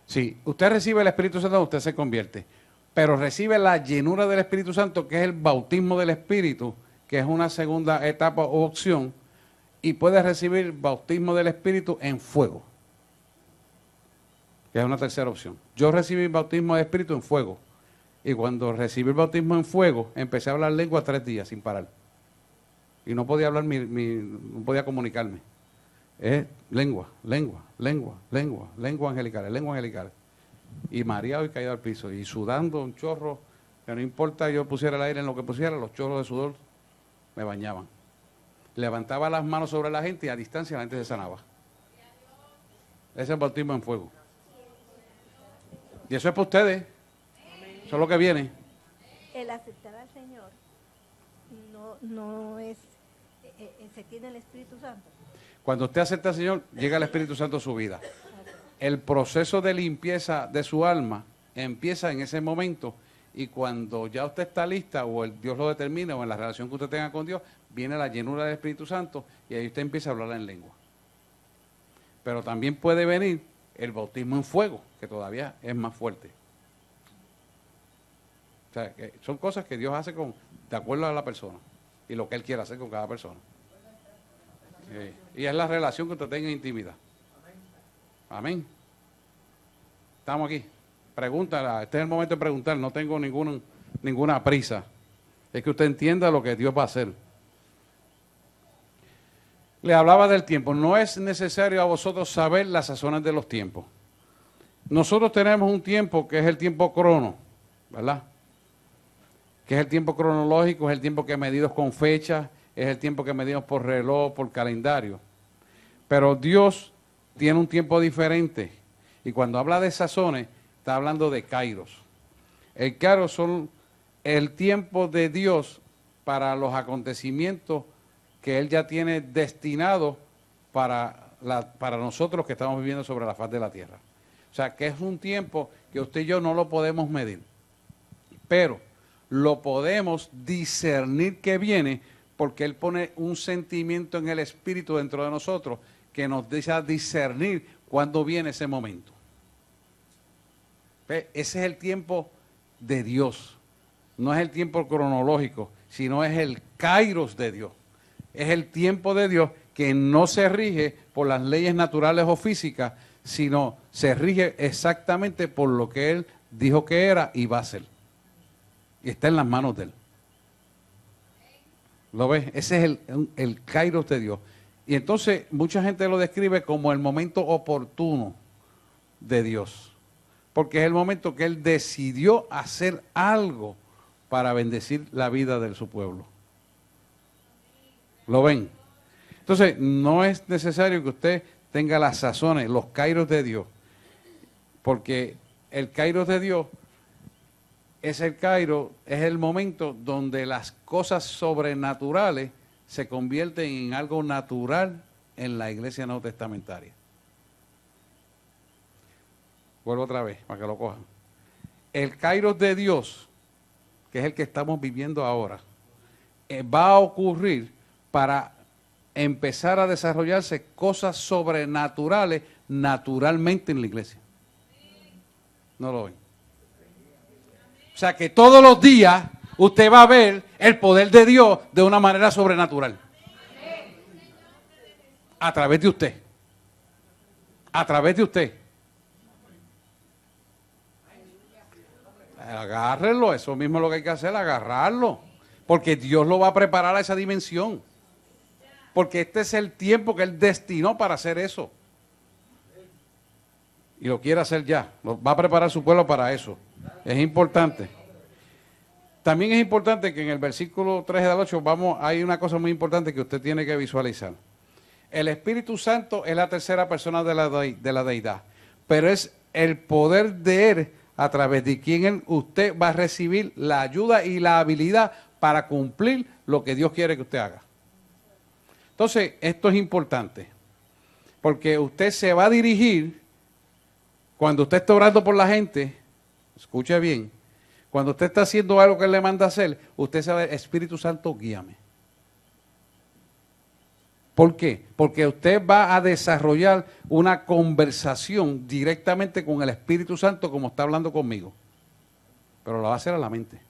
Sí, usted recibe el Espíritu Santo, usted se convierte, pero recibe la llenura del Espíritu Santo, que es el bautismo del Espíritu, que es una segunda etapa o opción, y puede recibir bautismo del Espíritu en fuego, que es una tercera opción. Yo recibí bautismo del Espíritu en fuego, y cuando recibí el bautismo en fuego, empecé a hablar lengua 3 días sin parar, y no podía hablar, no podía comunicarme. Es lengua angelicales. Y mareado y caído al piso, y sudando un chorro, que no importa yo pusiera el aire en lo que pusiera, los chorros de sudor me bañaban. Levantaba las manos sobre la gente y a distancia la gente se sanaba. Ese es el bautismo en fuego. Y eso es para ustedes. Eso es lo que viene. El aceptar al Señor no es, se tiene el Espíritu Santo. Cuando usted acepta al Señor, llega el Espíritu Santo a su vida. El proceso de limpieza de su alma empieza en ese momento, y cuando ya usted está lista, o Dios lo determina, o en la relación que usted tenga con Dios, viene la llenura del Espíritu Santo, y ahí usted empieza a hablar en lengua. Pero también puede venir el bautismo en fuego, que todavía es más fuerte. O sea, que son cosas que Dios hace de acuerdo a la persona, y lo que Él quiere hacer con cada persona. Y es la relación que usted tenga en intimidad. Amén. Estamos aquí. Pregúntala. Este es el momento de preguntar. No tengo ninguna prisa. Es que usted entienda lo que Dios va a hacer. Le hablaba del tiempo. No es necesario a vosotros saber las sazones de los tiempos. Nosotros tenemos un tiempo que es el tiempo crono, ¿verdad? Que es el tiempo cronológico, es el tiempo que medimos con fechas, es el tiempo que medimos por reloj, por calendario. Pero Dios tiene un tiempo diferente. Y cuando habla de sazones, está hablando de kairos. El kairos son el tiempo de Dios para los acontecimientos que Él ya tiene destinados para nosotros que estamos viviendo sobre la faz de la tierra. O sea, que es un tiempo que usted y yo no lo podemos medir. Pero lo podemos discernir que viene, porque Él pone un sentimiento en el espíritu dentro de nosotros que nos deja discernir cuándo viene ese momento. ¿Ve? Ese es el tiempo de Dios. No es el tiempo cronológico, sino es el kairos de Dios. Es el tiempo de Dios que no se rige por las leyes naturales o físicas, sino se rige exactamente por lo que Él dijo que era y va a ser. Y está en las manos de Él. ¿Lo ves? Ese es el kairos de Dios. Y entonces mucha gente lo describe como el momento oportuno de Dios. Porque es el momento que Él decidió hacer algo para bendecir la vida de su pueblo. ¿Lo ven? Entonces no es necesario que usted tenga las sazones, los kairos de Dios. Porque el kairos de Dios es el momento donde las cosas sobrenaturales se convierten en algo natural en la iglesia neotestamentaria. Vuelvo otra vez para que lo cojan. El kairos de Dios, que es el que estamos viviendo ahora, va a ocurrir para empezar a desarrollarse cosas sobrenaturales naturalmente en la iglesia. ¿No lo ven? O sea que todos los días usted va a ver el poder de Dios de una manera sobrenatural. A través de usted. A través de usted. Agárrenlo, eso mismo es lo que hay que hacer, agarrarlo. Porque Dios lo va a preparar a esa dimensión. Porque este es el tiempo que Él destinó para hacer eso. Y lo quiere hacer ya. Va a preparar su pueblo para eso. Es importante. También es importante que en el versículo 3 al 8 hay una cosa muy importante que usted tiene que visualizar. El Espíritu Santo es la tercera persona de la deidad, pero es el poder de Él a través de quien usted va a recibir la ayuda y la habilidad para cumplir lo que Dios quiere que usted haga. Entonces, esto es importante, porque usted se va a dirigir Cuando usted está orando por la gente, escuche bien, cuando usted está haciendo algo que Él le manda hacer, usted sabe, Espíritu Santo, guíame. ¿Por qué? Porque usted va a desarrollar una conversación directamente con el Espíritu Santo como está hablando conmigo. Pero lo va a hacer a la mente.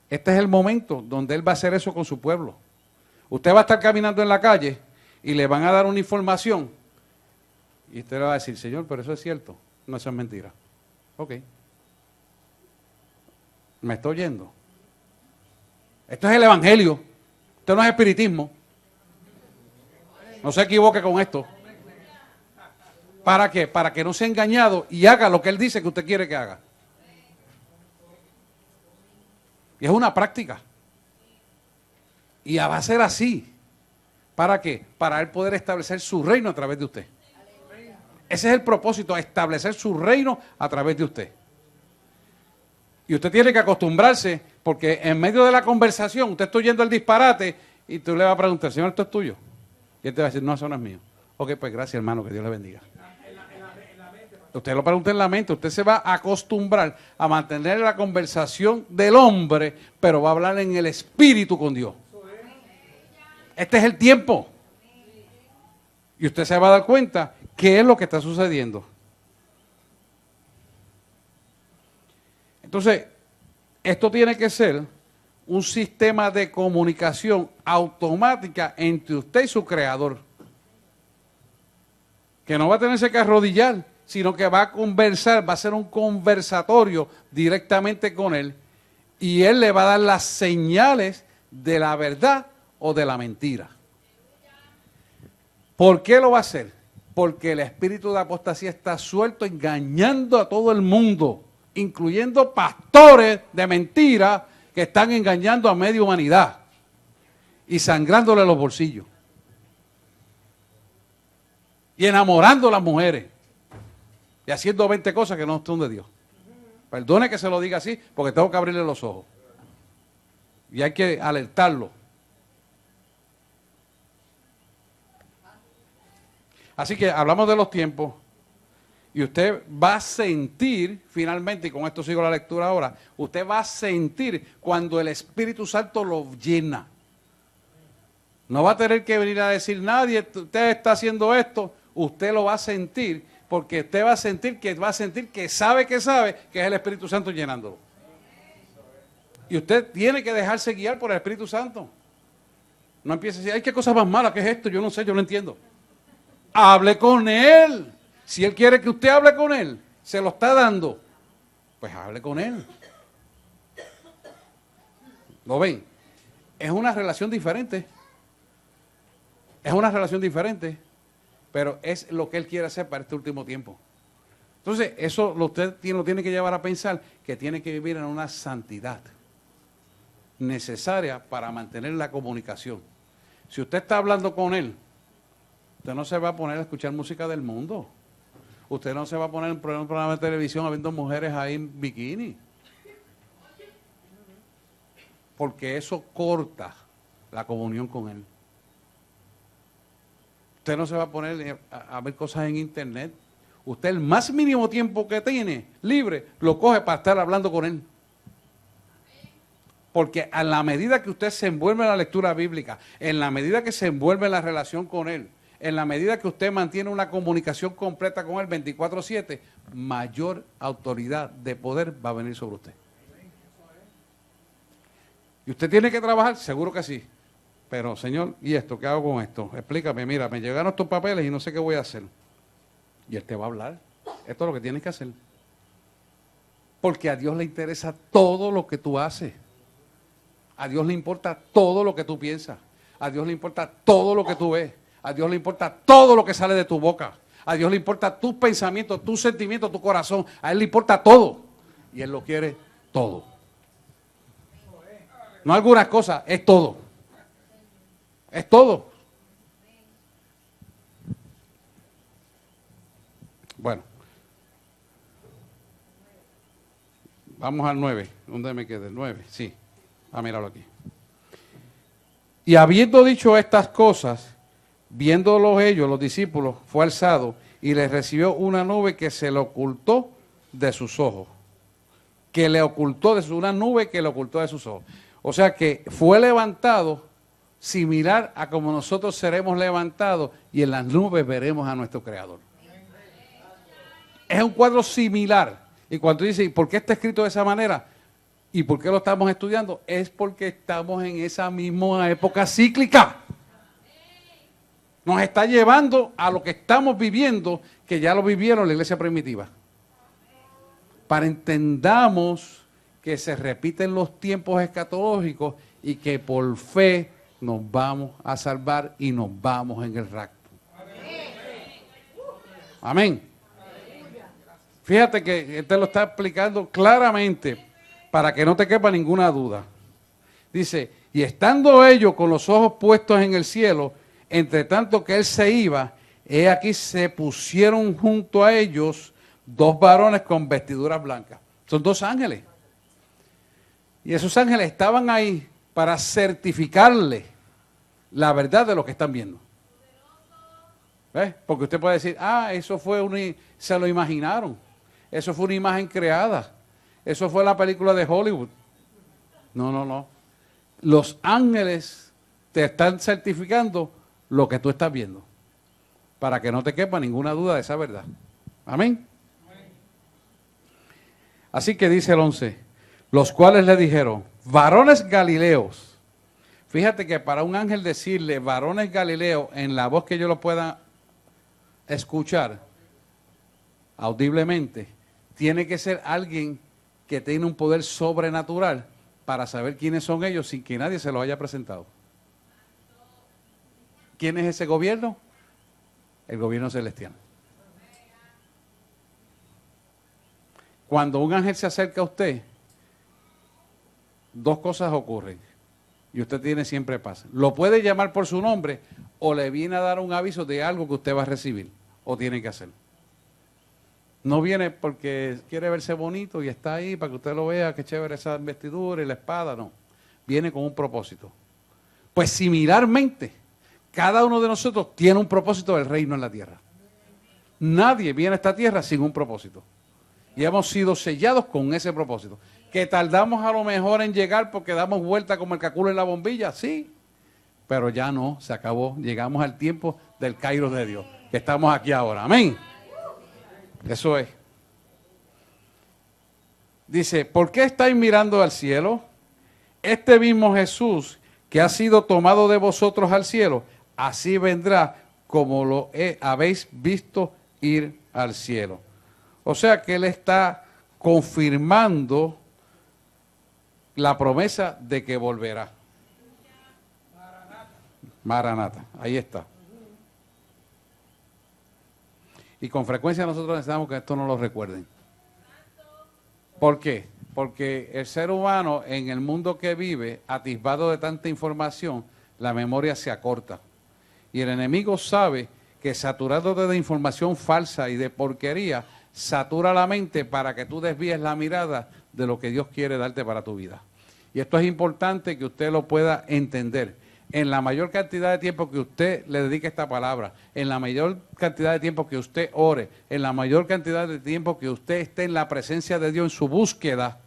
Este es el momento donde Él va a hacer eso con su pueblo. Usted va a estar caminando en la calle y le van a dar una información y usted le va a decir, Señor, pero eso es cierto, no, eso es mentira. Ok. ¿Me estoy oyendo? Esto es el Evangelio. Esto no es espiritismo. No se equivoque con esto. ¿Para qué? Para que no sea engañado y haga lo que Él dice que usted quiere que haga. Y es una práctica. Y va a ser así. ¿Para qué? Para Él poder establecer su reino a través de usted. Ese es el propósito, establecer su reino a través de usted. Y usted tiene que acostumbrarse, porque en medio de la conversación, usted está oyendo el disparate y tú le vas a preguntar, Señor, ¿esto es tuyo? Y Él te va a decir, no, eso no es mío. Ok, pues gracias, hermano, que Dios le bendiga. Usted lo pregunta en la mente, usted se va a acostumbrar a mantener la conversación del hombre, pero va a hablar en el espíritu con Dios. Este es el tiempo. Y usted se va a dar cuenta qué es lo que está sucediendo. Entonces, esto tiene que ser un sistema de comunicación automática entre usted y su creador. Que no va a tenerse que arrodillar, sino que va a conversar, va a ser un conversatorio directamente con Él. Y Él le va a dar las señales de la verdad o de la mentira. ¿Por qué lo va a hacer? Porque el espíritu de apostasía está suelto engañando a todo el mundo, incluyendo pastores de mentira que están engañando a media humanidad y sangrándole los bolsillos y enamorando a las mujeres y haciendo 20 cosas que no son de Dios. Perdone que se lo diga así, porque tengo que abrirle los ojos y hay que alertarlo. Así que hablamos de los tiempos y usted va a sentir, finalmente, y con esto sigo la lectura ahora, usted va a sentir cuando el Espíritu Santo lo llena. No va a tener que venir a decir nadie, usted está haciendo esto, usted lo va a sentir, porque usted va a sentir que sabe que es el Espíritu Santo llenándolo. Y usted tiene que dejarse guiar por el Espíritu Santo. No empiece a decir, ay, qué cosa más mala, ¿qué es esto? Yo no sé, yo no entiendo. Hable con Él. Si Él quiere que usted hable con Él, se lo está dando, pues hable con Él. ¿Lo ven? Es una relación diferente. Es una relación diferente, pero es lo que Él quiere hacer para este último tiempo. Entonces, eso usted lo tiene que llevar a pensar que tiene que vivir en una santidad necesaria para mantener la comunicación. Si usted está hablando con Él, usted no se va a poner a escuchar música del mundo. Usted no se va a poner en un programa de televisión viendo mujeres ahí en bikini. Porque eso corta la comunión con Él. Usted no se va a poner a ver cosas en internet. Usted el más mínimo tiempo que tiene libre lo coge para estar hablando con Él. Porque a la medida que usted se envuelve en la lectura bíblica, en la medida que se envuelve en la relación con Él, en la medida que usted mantiene una comunicación completa con Él 24/7, mayor autoridad de poder va a venir sobre usted. ¿Y usted tiene que trabajar? Seguro que sí. Pero, Señor, ¿y esto? ¿Qué hago con esto? Explícame, mira, me llegaron estos papeles y no sé qué voy a hacer. Y Él te va a hablar. Esto es lo que tienes que hacer. Porque a Dios le interesa todo lo que tú haces. A Dios le importa todo lo que tú piensas. A Dios le importa todo lo que tú ves. A Dios le importa todo lo que sale de tu boca. A Dios le importa tus pensamientos, tus sentimientos, tu corazón. A Él le importa todo. Y Él lo quiere todo. No algunas cosas, es todo. Es todo. Bueno. Vamos al 9. ¿Dónde me quedé? El 9, sí. Míralo aquí. Y habiendo dicho estas cosas, viéndolos ellos, los discípulos, fue alzado y le recibió una nube que se le ocultó de sus ojos. Que le ocultó una nube que le ocultó de sus ojos. O sea que fue levantado similar a como nosotros seremos levantados y en las nubes veremos a nuestro Creador. Es un cuadro similar. Y cuando tú dices, ¿y por qué está escrito de esa manera? ¿Y por qué lo estamos estudiando? Es porque estamos en esa misma época cíclica. Nos está llevando a lo que estamos viviendo, que ya lo vivieron la iglesia primitiva. Para entendamos que se repiten los tiempos escatológicos y que por fe nos vamos a salvar y nos vamos en el rapto. Amén. Fíjate que te lo está explicando claramente para que no te quepa ninguna duda. Dice, y estando ellos con los ojos puestos en el cielo, entre tanto que él se iba, he aquí se pusieron junto a ellos dos varones con vestiduras blancas. Son dos ángeles. Y esos ángeles estaban ahí para certificarle la verdad de lo que están viendo. ¿Ves? Porque usted puede decir, eso fue se lo imaginaron. Eso fue una imagen creada. Eso fue la película de Hollywood. No. Los ángeles te están certificando lo que tú estás viendo. Para que no te quepa ninguna duda de esa verdad. Amén. Así que dice el 11, los cuales le dijeron, varones galileos. Fíjate que para un ángel decirle varones galileos en la voz que yo lo pueda escuchar audiblemente, tiene que ser alguien que tiene un poder sobrenatural para saber quiénes son ellos sin que nadie se los haya presentado. ¿Quién es ese gobierno? El gobierno celestial. Cuando un ángel se acerca a usted, dos cosas ocurren y usted tiene siempre paz. Lo puede llamar por su nombre o le viene a dar un aviso de algo que usted va a recibir o tiene que hacer. No viene porque quiere verse bonito y está ahí para que usted lo vea, qué chévere esa vestidura y la espada, no. Viene con un propósito. Pues similarmente, cada uno de nosotros tiene un propósito del reino en la tierra. Nadie viene a esta tierra sin un propósito. Y hemos sido sellados con ese propósito. Que tardamos a lo mejor en llegar porque damos vuelta como el caculo en la bombilla, sí. Pero ya no, se acabó. Llegamos al tiempo del Kairos de Dios. Que estamos aquí ahora. Amén. Eso es. Dice, ¿por qué estáis mirando al cielo? Este mismo Jesús que ha sido tomado de vosotros al cielo, así vendrá como lo habéis visto ir al cielo. O sea que él está confirmando la promesa de que volverá. Maranata, ahí está. Y con frecuencia nosotros necesitamos que esto no lo recuerden. ¿Por qué? Porque el ser humano en el mundo que vive, atisbado de tanta información, la memoria se acorta. Y el enemigo sabe que saturándote de información falsa y de porquería, satura la mente para que tú desvíes la mirada de lo que Dios quiere darte para tu vida. Y esto es importante que usted lo pueda entender. En la mayor cantidad de tiempo que usted le dedique a esta palabra, en la mayor cantidad de tiempo que usted ore, en la mayor cantidad de tiempo que usted esté en la presencia de Dios en su búsqueda,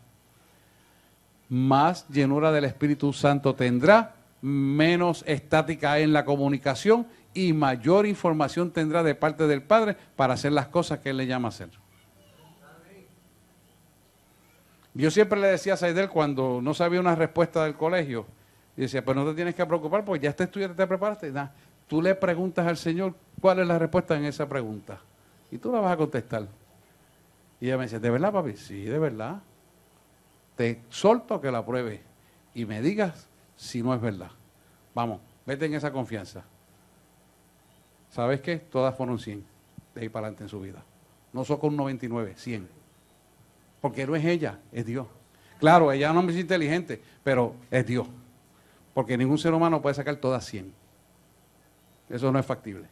más llenura del Espíritu Santo tendrá, menos estática en la comunicación y mayor información tendrá de parte del Padre para hacer las cosas que Él le llama a hacer. Yo siempre le decía a Saidel cuando no sabía una respuesta del colegio, y decía, pues no te tienes que preocupar porque ya te estudiaste, te preparaste. Nah, tú le preguntas al Señor cuál es la respuesta en esa pregunta. Y tú la vas a contestar. Y ella me dice, ¿de verdad, papi? Sí, de verdad. Te solto que la pruebes y me digas si no es verdad. Vamos, vete en esa confianza. ¿Sabes qué? Todas fueron 100 de ahí para adelante en su vida. No son con 99, 100. Porque no es ella, es Dios. Claro, ella no es inteligente, pero es Dios. Porque ningún ser humano puede sacar todas 100. Eso no es factible.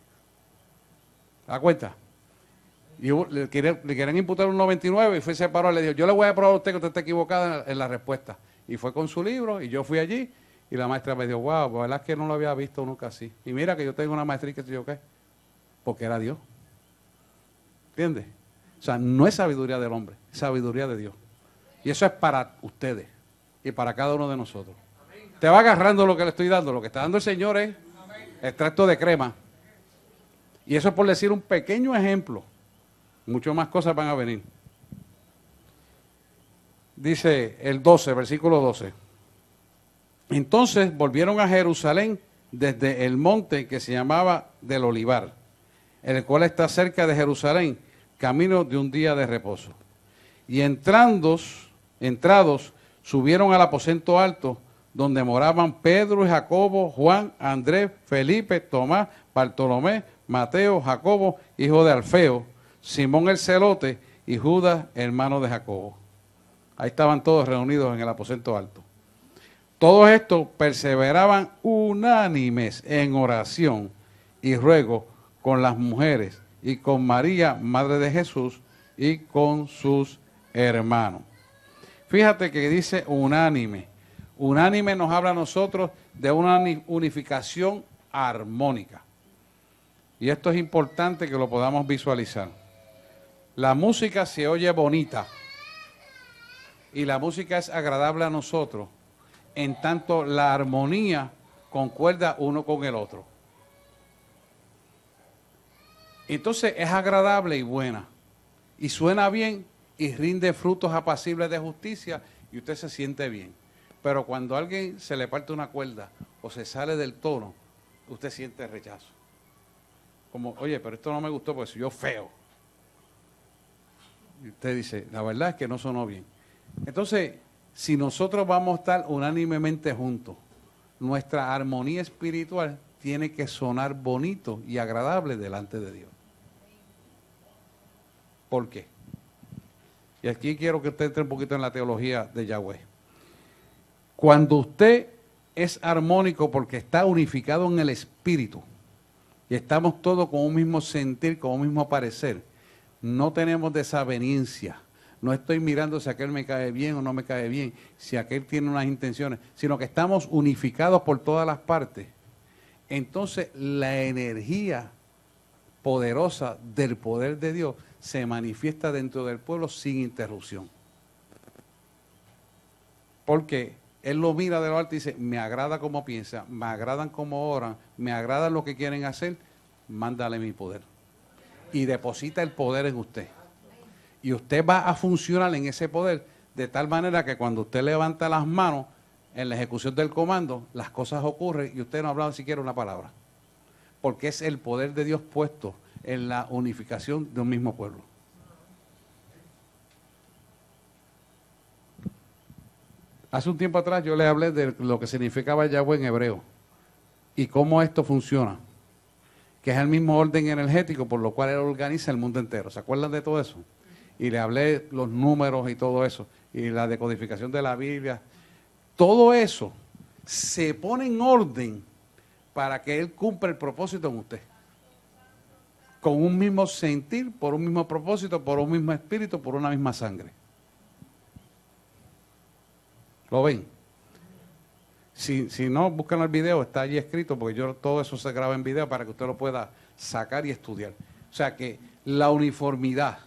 ¿Da cuenta? Y le querían imputar un 99 y fue separado. Le dijo, yo le voy a probar a usted que usted está equivocada en la respuesta. Y fue con su libro y yo fui allí y la maestra me dijo, wow, la verdad es que no lo había visto nunca así. Y mira que yo tengo una maestría que sé yo qué. Porque era Dios. ¿Entiendes? O sea, no es sabiduría del hombre, es sabiduría de Dios. Y eso es para ustedes y para cada uno de nosotros. Te va agarrando lo que le estoy dando. Lo que está dando el Señor es extracto de crema. Y eso es por decir un pequeño ejemplo. Muchas más cosas van a venir. Dice el 12, versículo 12. Entonces volvieron a Jerusalén desde el monte que se llamaba del Olivar, el cual está cerca de Jerusalén, camino de un día de reposo. Y entrados, subieron al aposento alto, donde moraban Pedro y Jacobo, Juan, Andrés, Felipe, Tomás, Bartolomé, Mateo, Jacobo, hijo de Alfeo, Simón el celote y Judas, hermano de Jacobo. Ahí estaban todos reunidos en el aposento alto. Todos estos perseveraban unánimes en oración y ruego con las mujeres y con María, madre de Jesús, y con sus hermanos. Fíjate que dice unánime. Unánime nos habla a nosotros de una unificación armónica. Y esto es importante que lo podamos visualizar. La música se oye bonita y la música es agradable a nosotros, en tanto la armonía concuerda uno con el otro. Entonces es agradable y buena, y suena bien y rinde frutos apacibles de justicia y usted se siente bien. Pero cuando a alguien se le parte una cuerda o se sale del tono, usted siente rechazo. Como, oye, pero esto no me gustó porque soy yo feo. Y usted dice, la verdad es que no sonó bien. Entonces, si nosotros vamos a estar unánimemente juntos, nuestra armonía espiritual tiene que sonar bonito y agradable delante de Dios. ¿Por qué? Y aquí quiero que usted entre un poquito en la teología de Yahweh. Cuando usted es armónico porque está unificado en el espíritu y estamos todos con un mismo sentir, con un mismo parecer, no tenemos desaveniencia. No estoy mirando si aquel me cae bien o no me cae bien, si aquel tiene unas intenciones, sino que estamos unificados por todas las partes. Entonces la energía poderosa del poder de Dios se manifiesta dentro del pueblo sin interrupción. Porque Él lo mira de lo alto y dice, me agrada cómo piensa, me agradan cómo oran, me agrada lo que quieren hacer, mándale mi poder. Y deposita el poder en usted. Y usted va a funcionar en ese poder de tal manera que cuando usted levanta las manos en la ejecución del comando, las cosas ocurren y usted no ha hablado siquiera una palabra. Porque es el poder de Dios puesto en la unificación de un mismo pueblo. Hace un tiempo atrás yo les hablé de lo que significaba Yahweh en hebreo y cómo esto funciona, que es el mismo orden energético por lo cual Él organiza el mundo entero. ¿Se acuerdan de todo eso? Y le hablé los números y todo eso, y la decodificación de la Biblia. Todo eso se pone en orden para que Él cumpla el propósito en usted. Con un mismo sentir, por un mismo propósito, por un mismo espíritu, por una misma sangre. ¿Lo ven? Si no, buscan el video, está allí escrito, porque todo eso se graba en video para que usted lo pueda sacar y estudiar. O sea que la uniformidad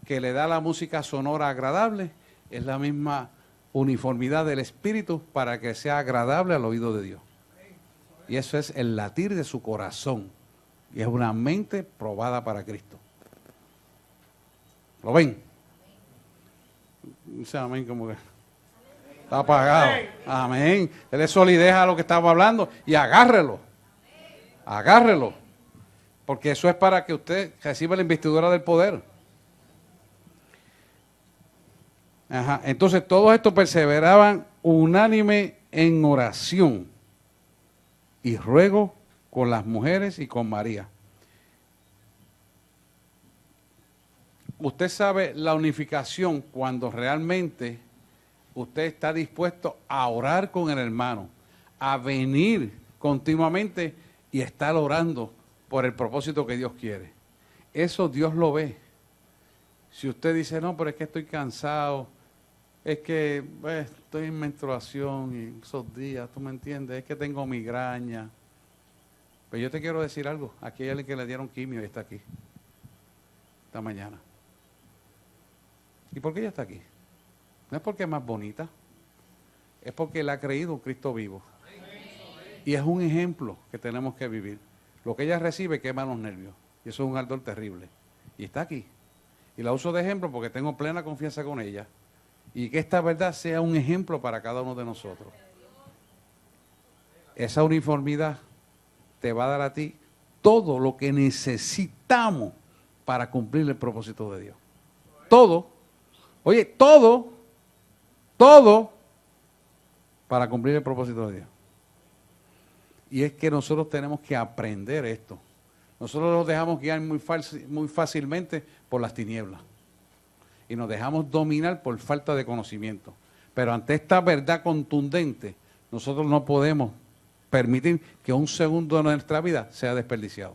que le da la música sonora agradable es la misma uniformidad del espíritu para que sea agradable al oído de Dios. Y eso es el latir de su corazón. Y es una mente probada para Cristo. ¿Lo ven? Dice amén como que está apagado. Amén. Él es solidez a lo que estamos hablando y agárrelo. Agárrelo. Porque eso es para que usted reciba la investidura del poder. Ajá. Entonces todos estos perseveraban unánime en oración y ruego con las mujeres y con María. Usted sabe la unificación cuando realmente usted está dispuesto a orar con el hermano, a venir continuamente y estar orando por el propósito que Dios quiere. Eso Dios lo ve. Si usted dice, no, pero es que estoy cansado, es que estoy en menstruación y esos días, tú me entiendes, es que tengo migraña. Pero yo te quiero decir algo, aquí hay alguien que le dieron quimio y está aquí. esta mañana. ¿Y por qué ella está aquí? No es porque es más bonita, es porque él ha creído un Cristo vivo. Y es un ejemplo que tenemos que vivir. Lo que ella recibe quema los nervios. Y eso es un ardor terrible. Y está aquí. Y la uso de ejemplo porque tengo plena confianza con ella. Y que esta verdad sea un ejemplo para cada uno de nosotros. Esa uniformidad te va a dar a ti todo lo que necesitamos para cumplir el propósito de Dios. Todo. Oye, todo para cumplir el propósito de Dios. Y es que nosotros tenemos que aprender esto. Nosotros nos dejamos guiar muy fácilmente por las tinieblas. Y nos dejamos dominar por falta de conocimiento. Pero ante esta verdad contundente, nosotros no podemos permitir que un segundo de nuestra vida sea desperdiciado.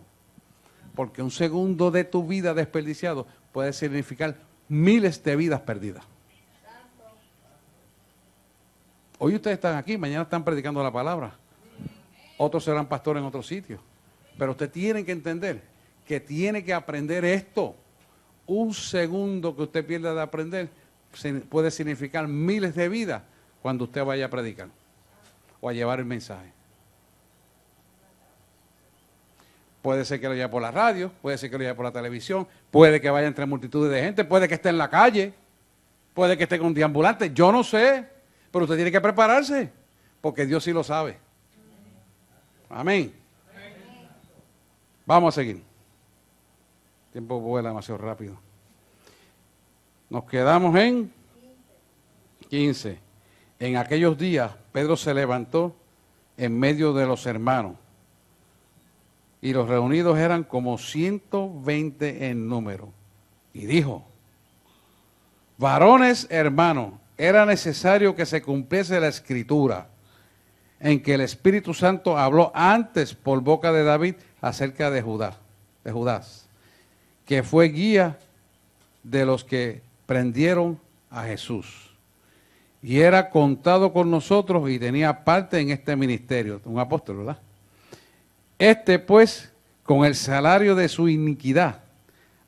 Porque un segundo de tu vida desperdiciado puede significar miles de vidas perdidas. Hoy ustedes están aquí, mañana están predicando la palabra. Otros serán pastores en otros sitios. Pero usted tiene que entender que tiene que aprender esto. Un segundo que usted pierda de aprender puede significar miles de vidas cuando usted vaya a predicar o a llevar el mensaje. Puede ser que lo lleve por la radio, puede ser que lo lleve por la televisión, puede que vaya entre multitudes de gente, puede que esté en la calle, puede que esté con un deambulante, yo no sé, pero usted tiene que prepararse, porque Dios sí lo sabe. Amén. Vamos a seguir. El tiempo vuela demasiado rápido. Nos quedamos en 15. En aquellos días, Pedro se levantó en medio de los hermanos. Y los reunidos eran como 120 en número. Y dijo: varones hermanos, era necesario que se cumpliese la escritura, en que el Espíritu Santo habló antes por boca de David acerca de Judas, que fue guía de los que prendieron a Jesús. Y era contado con nosotros y tenía parte en este ministerio. Un apóstol, ¿verdad? Este, pues, con el salario de su iniquidad,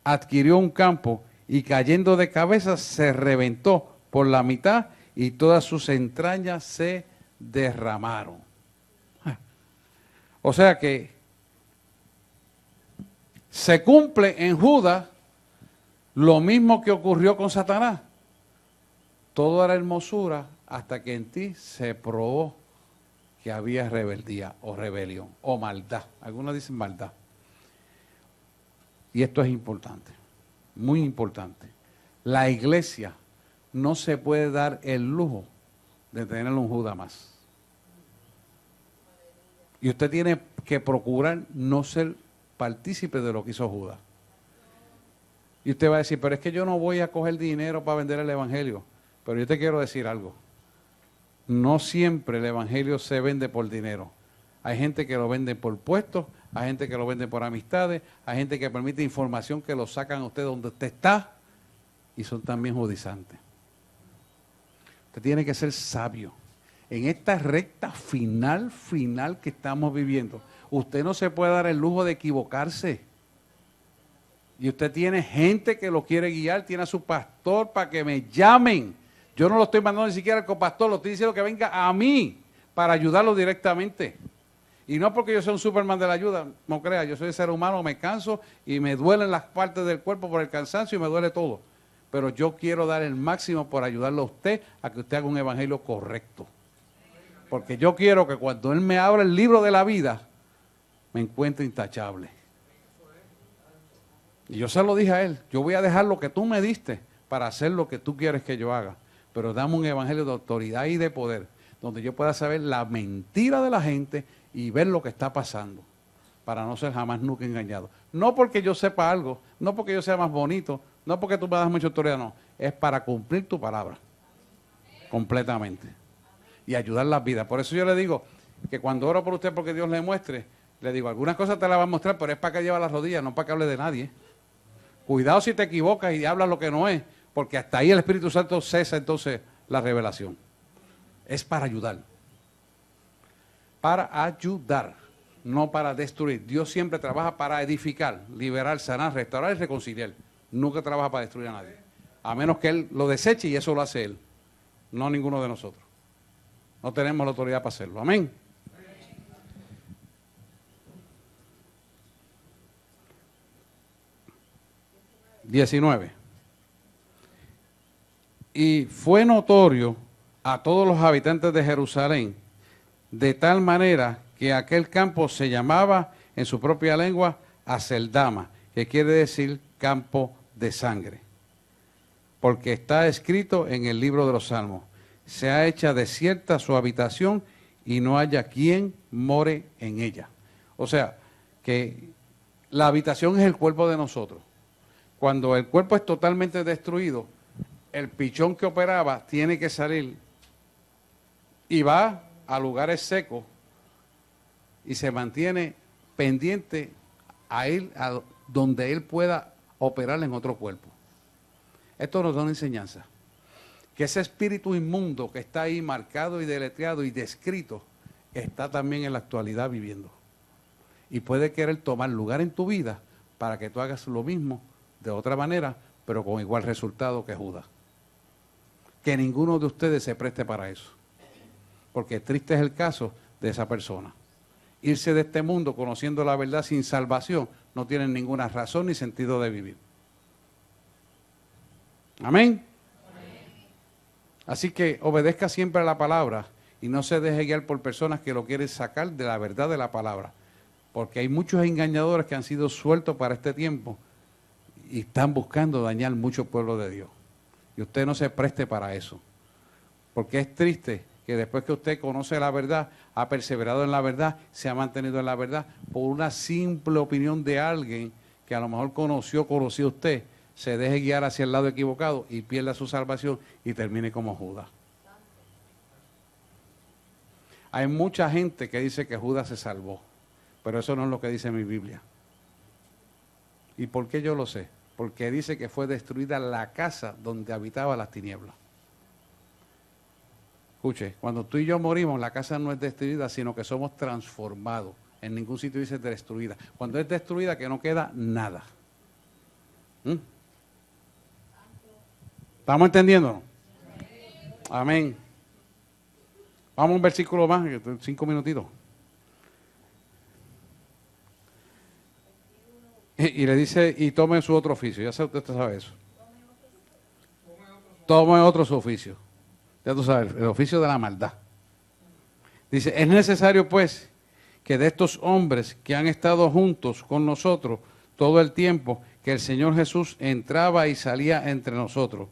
adquirió un campo y cayendo de cabeza se reventó por la mitad y todas sus entrañas se derramaron. O sea que se cumple en Judas lo mismo que ocurrió con Satanás. Todo era hermosura hasta que en ti se probó que había rebeldía o rebelión o maldad. Algunos dicen maldad. Y esto es importante, muy importante. La iglesia no se puede dar el lujo de tener un Judas más. Y usted tiene que procurar no ser partícipe de lo que hizo Judas. Y usted va a decir, pero es que yo no voy a coger dinero para vender el evangelio. Pero yo te quiero decir algo. No siempre el evangelio se vende por dinero. Hay gente que lo vende por puestos, hay gente que lo vende por amistades, hay gente que permite información que lo sacan a usted donde usted está y son también judizantes. Usted tiene que ser sabio. En esta recta final que estamos viviendo, usted no se puede dar el lujo de equivocarse. Y usted tiene gente que lo quiere guiar, tiene a su pastor para que me llamen. Yo no lo estoy mandando ni siquiera al copastor, lo estoy diciendo que venga a mí para ayudarlo directamente. Y no porque yo sea un Superman de la ayuda, no crea, yo soy ser humano, me canso y me duelen las partes del cuerpo por el cansancio y me duele todo. Pero yo quiero dar el máximo por ayudarlo a usted a que usted haga un evangelio correcto. Porque yo quiero que cuando Él me abra el libro de la vida, me encuentre intachable. Y yo se lo dije a Él, yo voy a dejar lo que tú me diste para hacer lo que tú quieres que yo haga. Pero dame un evangelio de autoridad y de poder, donde yo pueda saber la mentira de la gente y ver lo que está pasando, para no ser jamás nunca engañado. No porque yo sepa algo, no porque yo sea más bonito, no porque tú me das mucha autoridad, no. Es para cumplir tu palabra, completamente. Y ayudar las vidas. Por eso yo le digo que cuando oro por usted porque Dios le muestre, le digo, algunas cosas te las va a mostrar, pero es para que lleve las rodillas, no para que hable de nadie. Cuidado si te equivocas y hablas lo que no es, porque hasta ahí el Espíritu Santo cesa entonces la revelación. Es para ayudar. Para ayudar, no para destruir. Dios siempre trabaja para edificar, liberar, sanar, restaurar y reconciliar. nunca trabaja para destruir a nadie. A menos que Él lo deseche y eso lo hace Él, no ninguno de nosotros. No tenemos la autoridad para hacerlo. Amén. ...19... Y fue notorio a todos los habitantes de Jerusalén, de tal manera que aquel campo se llamaba en su propia lengua Aceldama, que quiere decir campo de sangre. Porque está escrito en el libro de los Salmos: se ha hecha desierta su habitación y no haya quien more en ella. O sea, que la habitación es el cuerpo de nosotros. Cuando el cuerpo es totalmente destruido, el pichón que operaba tiene que salir y va a lugares secos y se mantiene pendiente a él, a donde él pueda operar en otro cuerpo. Esto nos da una enseñanza, que ese espíritu inmundo que está ahí marcado y deletreado y descrito, está también en la actualidad viviendo. Y puede querer tomar lugar en tu vida para que tú hagas lo mismo de otra manera, pero con igual resultado que Judas. Que ninguno de ustedes se preste para eso. Porque triste es el caso de esa persona. Irse de este mundo conociendo la verdad sin salvación no tiene ninguna razón ni sentido de vivir. Amén. Así que obedezca siempre a la palabra y no se deje guiar por personas que lo quieren sacar de la verdad de la palabra. Porque hay muchos engañadores que han sido sueltos para este tiempo y están buscando dañar mucho pueblo de Dios. Y usted no se preste para eso. Porque es triste que después que usted conoce la verdad, ha perseverado en la verdad, se ha mantenido en la verdad, por una simple opinión de alguien que a lo mejor conoció a usted, se deje guiar hacia el lado equivocado y pierda su salvación y termine como Judas. Hay mucha gente que dice que Judas se salvó, pero eso no es lo que dice mi Biblia. ¿Y por qué yo lo sé? Porque dice que fue destruida la casa donde habitaba las tinieblas. Escuche, cuando tú y yo morimos, la casa no es destruida, sino que somos transformados. En ningún sitio dice destruida. Cuando es destruida, que no queda nada. ¿Estamos entendiendo? Amén. Vamos a un versículo más, 5 minutitos. Y le dice, y tome su otro oficio. Ya usted sabe eso. Tome otro su oficio. Ya tú sabes, el oficio de la maldad. Dice, es necesario pues que de estos hombres que han estado juntos con nosotros todo el tiempo que el Señor Jesús entraba y salía entre nosotros,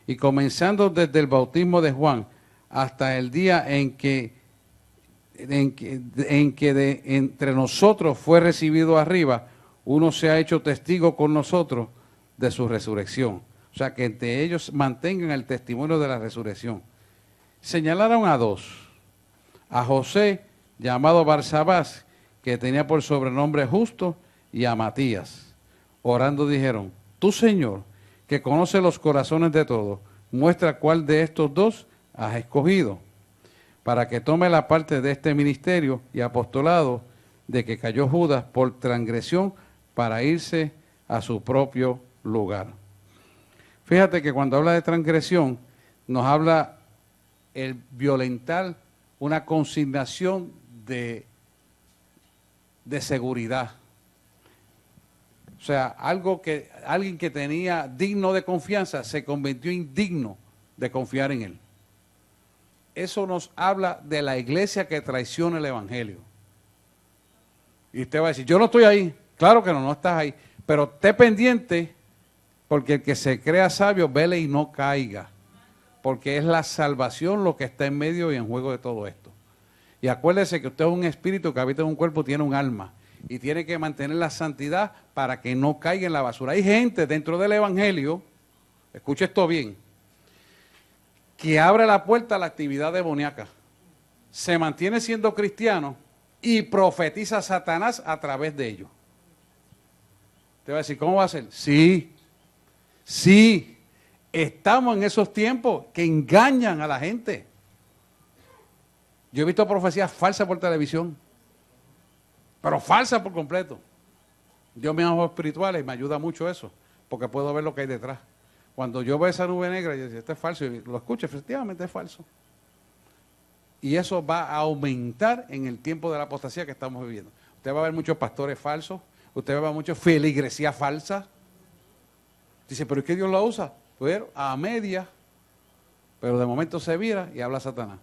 y comenzando desde el bautismo de Juan hasta el día en que entre nosotros fue recibido arriba, uno se ha hecho testigo con nosotros de su resurrección. O sea, que entre ellos mantengan el testimonio de la resurrección. Señalaron a dos, a José, llamado Barsabás, que tenía por sobrenombre Justo, y a Matías. Orando dijeron, tú, Señor, que conoce los corazones de todos, muestra cuál de estos dos has escogido, para que tome la parte de este ministerio y apostolado de que cayó Judas por transgresión para irse a su propio lugar. Fíjate que cuando habla de transgresión, nos habla el violentar una consignación de seguridad. O sea, alguien que tenía digno de confianza se convirtió indigno de confiar en él. Eso nos habla de la iglesia que traiciona el evangelio. Y usted va a decir, yo no estoy ahí. Claro que no estás ahí. Pero esté pendiente, porque el que se crea sabio, vele y no caiga. Porque es la salvación lo que está en medio y en juego de todo esto. Y acuérdese que usted es un espíritu que habita en un cuerpo, tiene un alma. Y tiene que mantener la santidad para que no caiga en la basura. Hay gente dentro del evangelio, escuche esto bien, que abre la puerta a la actividad demoníaca. Se mantiene siendo cristiano y profetiza a Satanás a través de ellos. Te va a decir, ¿cómo va a ser? Sí, estamos en esos tiempos que engañan a la gente. Yo he visto profecías falsas por televisión, pero falsas por completo. Dios me da ojos espirituales y me ayuda mucho eso, porque puedo ver lo que hay detrás. Cuando yo veo esa nube negra, yo digo, esto es falso, y lo escucho, efectivamente es falso. Y eso va a aumentar en el tiempo de la apostasía que estamos viviendo. Usted va a ver muchos pastores falsos, usted va a ver mucha feligresía falsa. Dice, ¿pero es que Dios lo usa? Pues a media, pero de momento se vira y habla Satanás.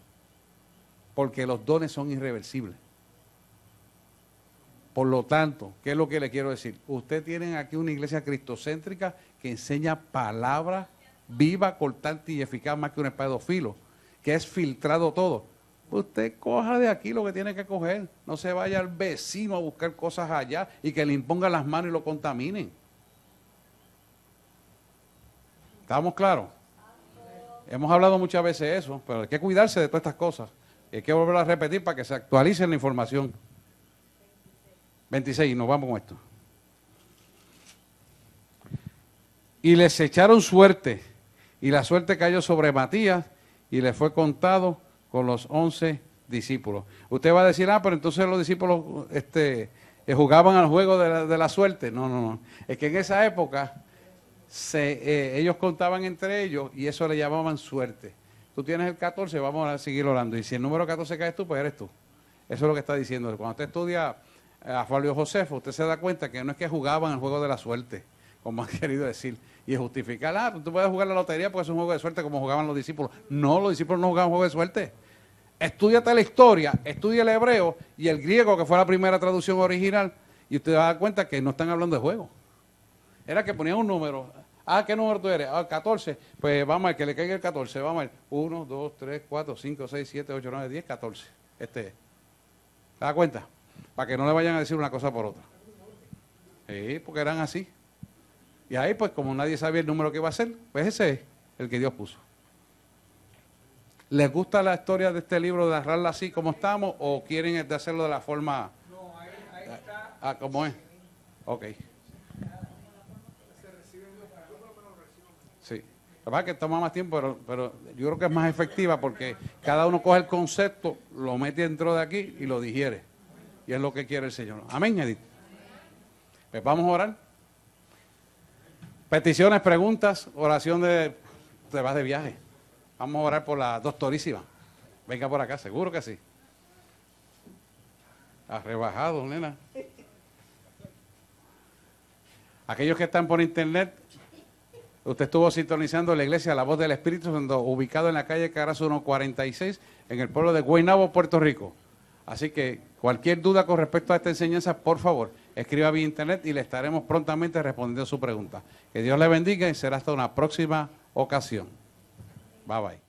Porque los dones son irreversibles. Por lo tanto, ¿qué es lo que le quiero decir? Usted tiene aquí una iglesia cristocéntrica que enseña palabra viva, cortante y eficaz más que un espada de dos filos, que es filtrado todo. Usted coja de aquí lo que tiene que coger. No se vaya al vecino a buscar cosas allá y que le impongan las manos y lo contaminen. ¿Estamos claros? Hemos hablado muchas veces eso, pero hay que cuidarse de todas estas cosas. Hay que volver a repetir para que se actualice la información. 26, nos vamos con esto. Y les echaron suerte, y la suerte cayó sobre Matías, y le fue contado con los 11 discípulos. Usted va a decir, pero entonces los discípulos jugaban al juego de la suerte. No. Es que en esa época ellos contaban entre ellos y eso le llamaban suerte. Tú tienes el 14, vamos a seguir orando. Y si el número 14 caes tú, pues eres tú. Eso es lo que está diciendo. Cuando usted estudia a Flavio Josefo, usted se da cuenta que no es que jugaban al juego de la suerte, como han querido decir, y justificar, tú puedes jugar la lotería porque es un juego de suerte como jugaban los discípulos. No, los discípulos no jugaban juego de suerte. Estúdiate la historia, estudia el hebreo y el griego, que fue la primera traducción original, y usted va a dar cuenta que no están hablando de juego. Era que ponían un número. ¿Qué número tú eres? 14. Pues vamos a ver, que le caiga el 14. Vamos a ver. 1, 2, 3, 4, 5, 6, 7, 8, 9, 10, 14. Este es. ¿Te das cuenta? Para que no le vayan a decir una cosa por otra. Sí, porque eran así. Y ahí, pues, como nadie sabía el número que iba a ser, pues ese es el que Dios puso. ¿Les gusta la historia de este libro de narrarla así como estamos o quieren de hacerlo de la forma... No, ahí está. ¿Cómo es? Ok. Sí. La verdad es que toma más tiempo, pero yo creo que es más efectiva porque cada uno coge el concepto, lo mete dentro de aquí y lo digiere. Y es lo que quiere el Señor. Amén, Edith. Pues vamos a orar. Peticiones, preguntas, oración te vas de viaje. Vamos a orar por la doctorísima. Venga por acá, seguro que sí. Has rebajado, nena. Aquellos que están por internet, usted estuvo sintonizando la iglesia La Voz del Espíritu, ubicado en la calle Carazo 146, en el pueblo de Guaynabo, Puerto Rico. Así que cualquier duda con respecto a esta enseñanza, por favor, escriba vía internet y le estaremos prontamente respondiendo su pregunta. Que Dios le bendiga y será hasta una próxima ocasión. Bye bye.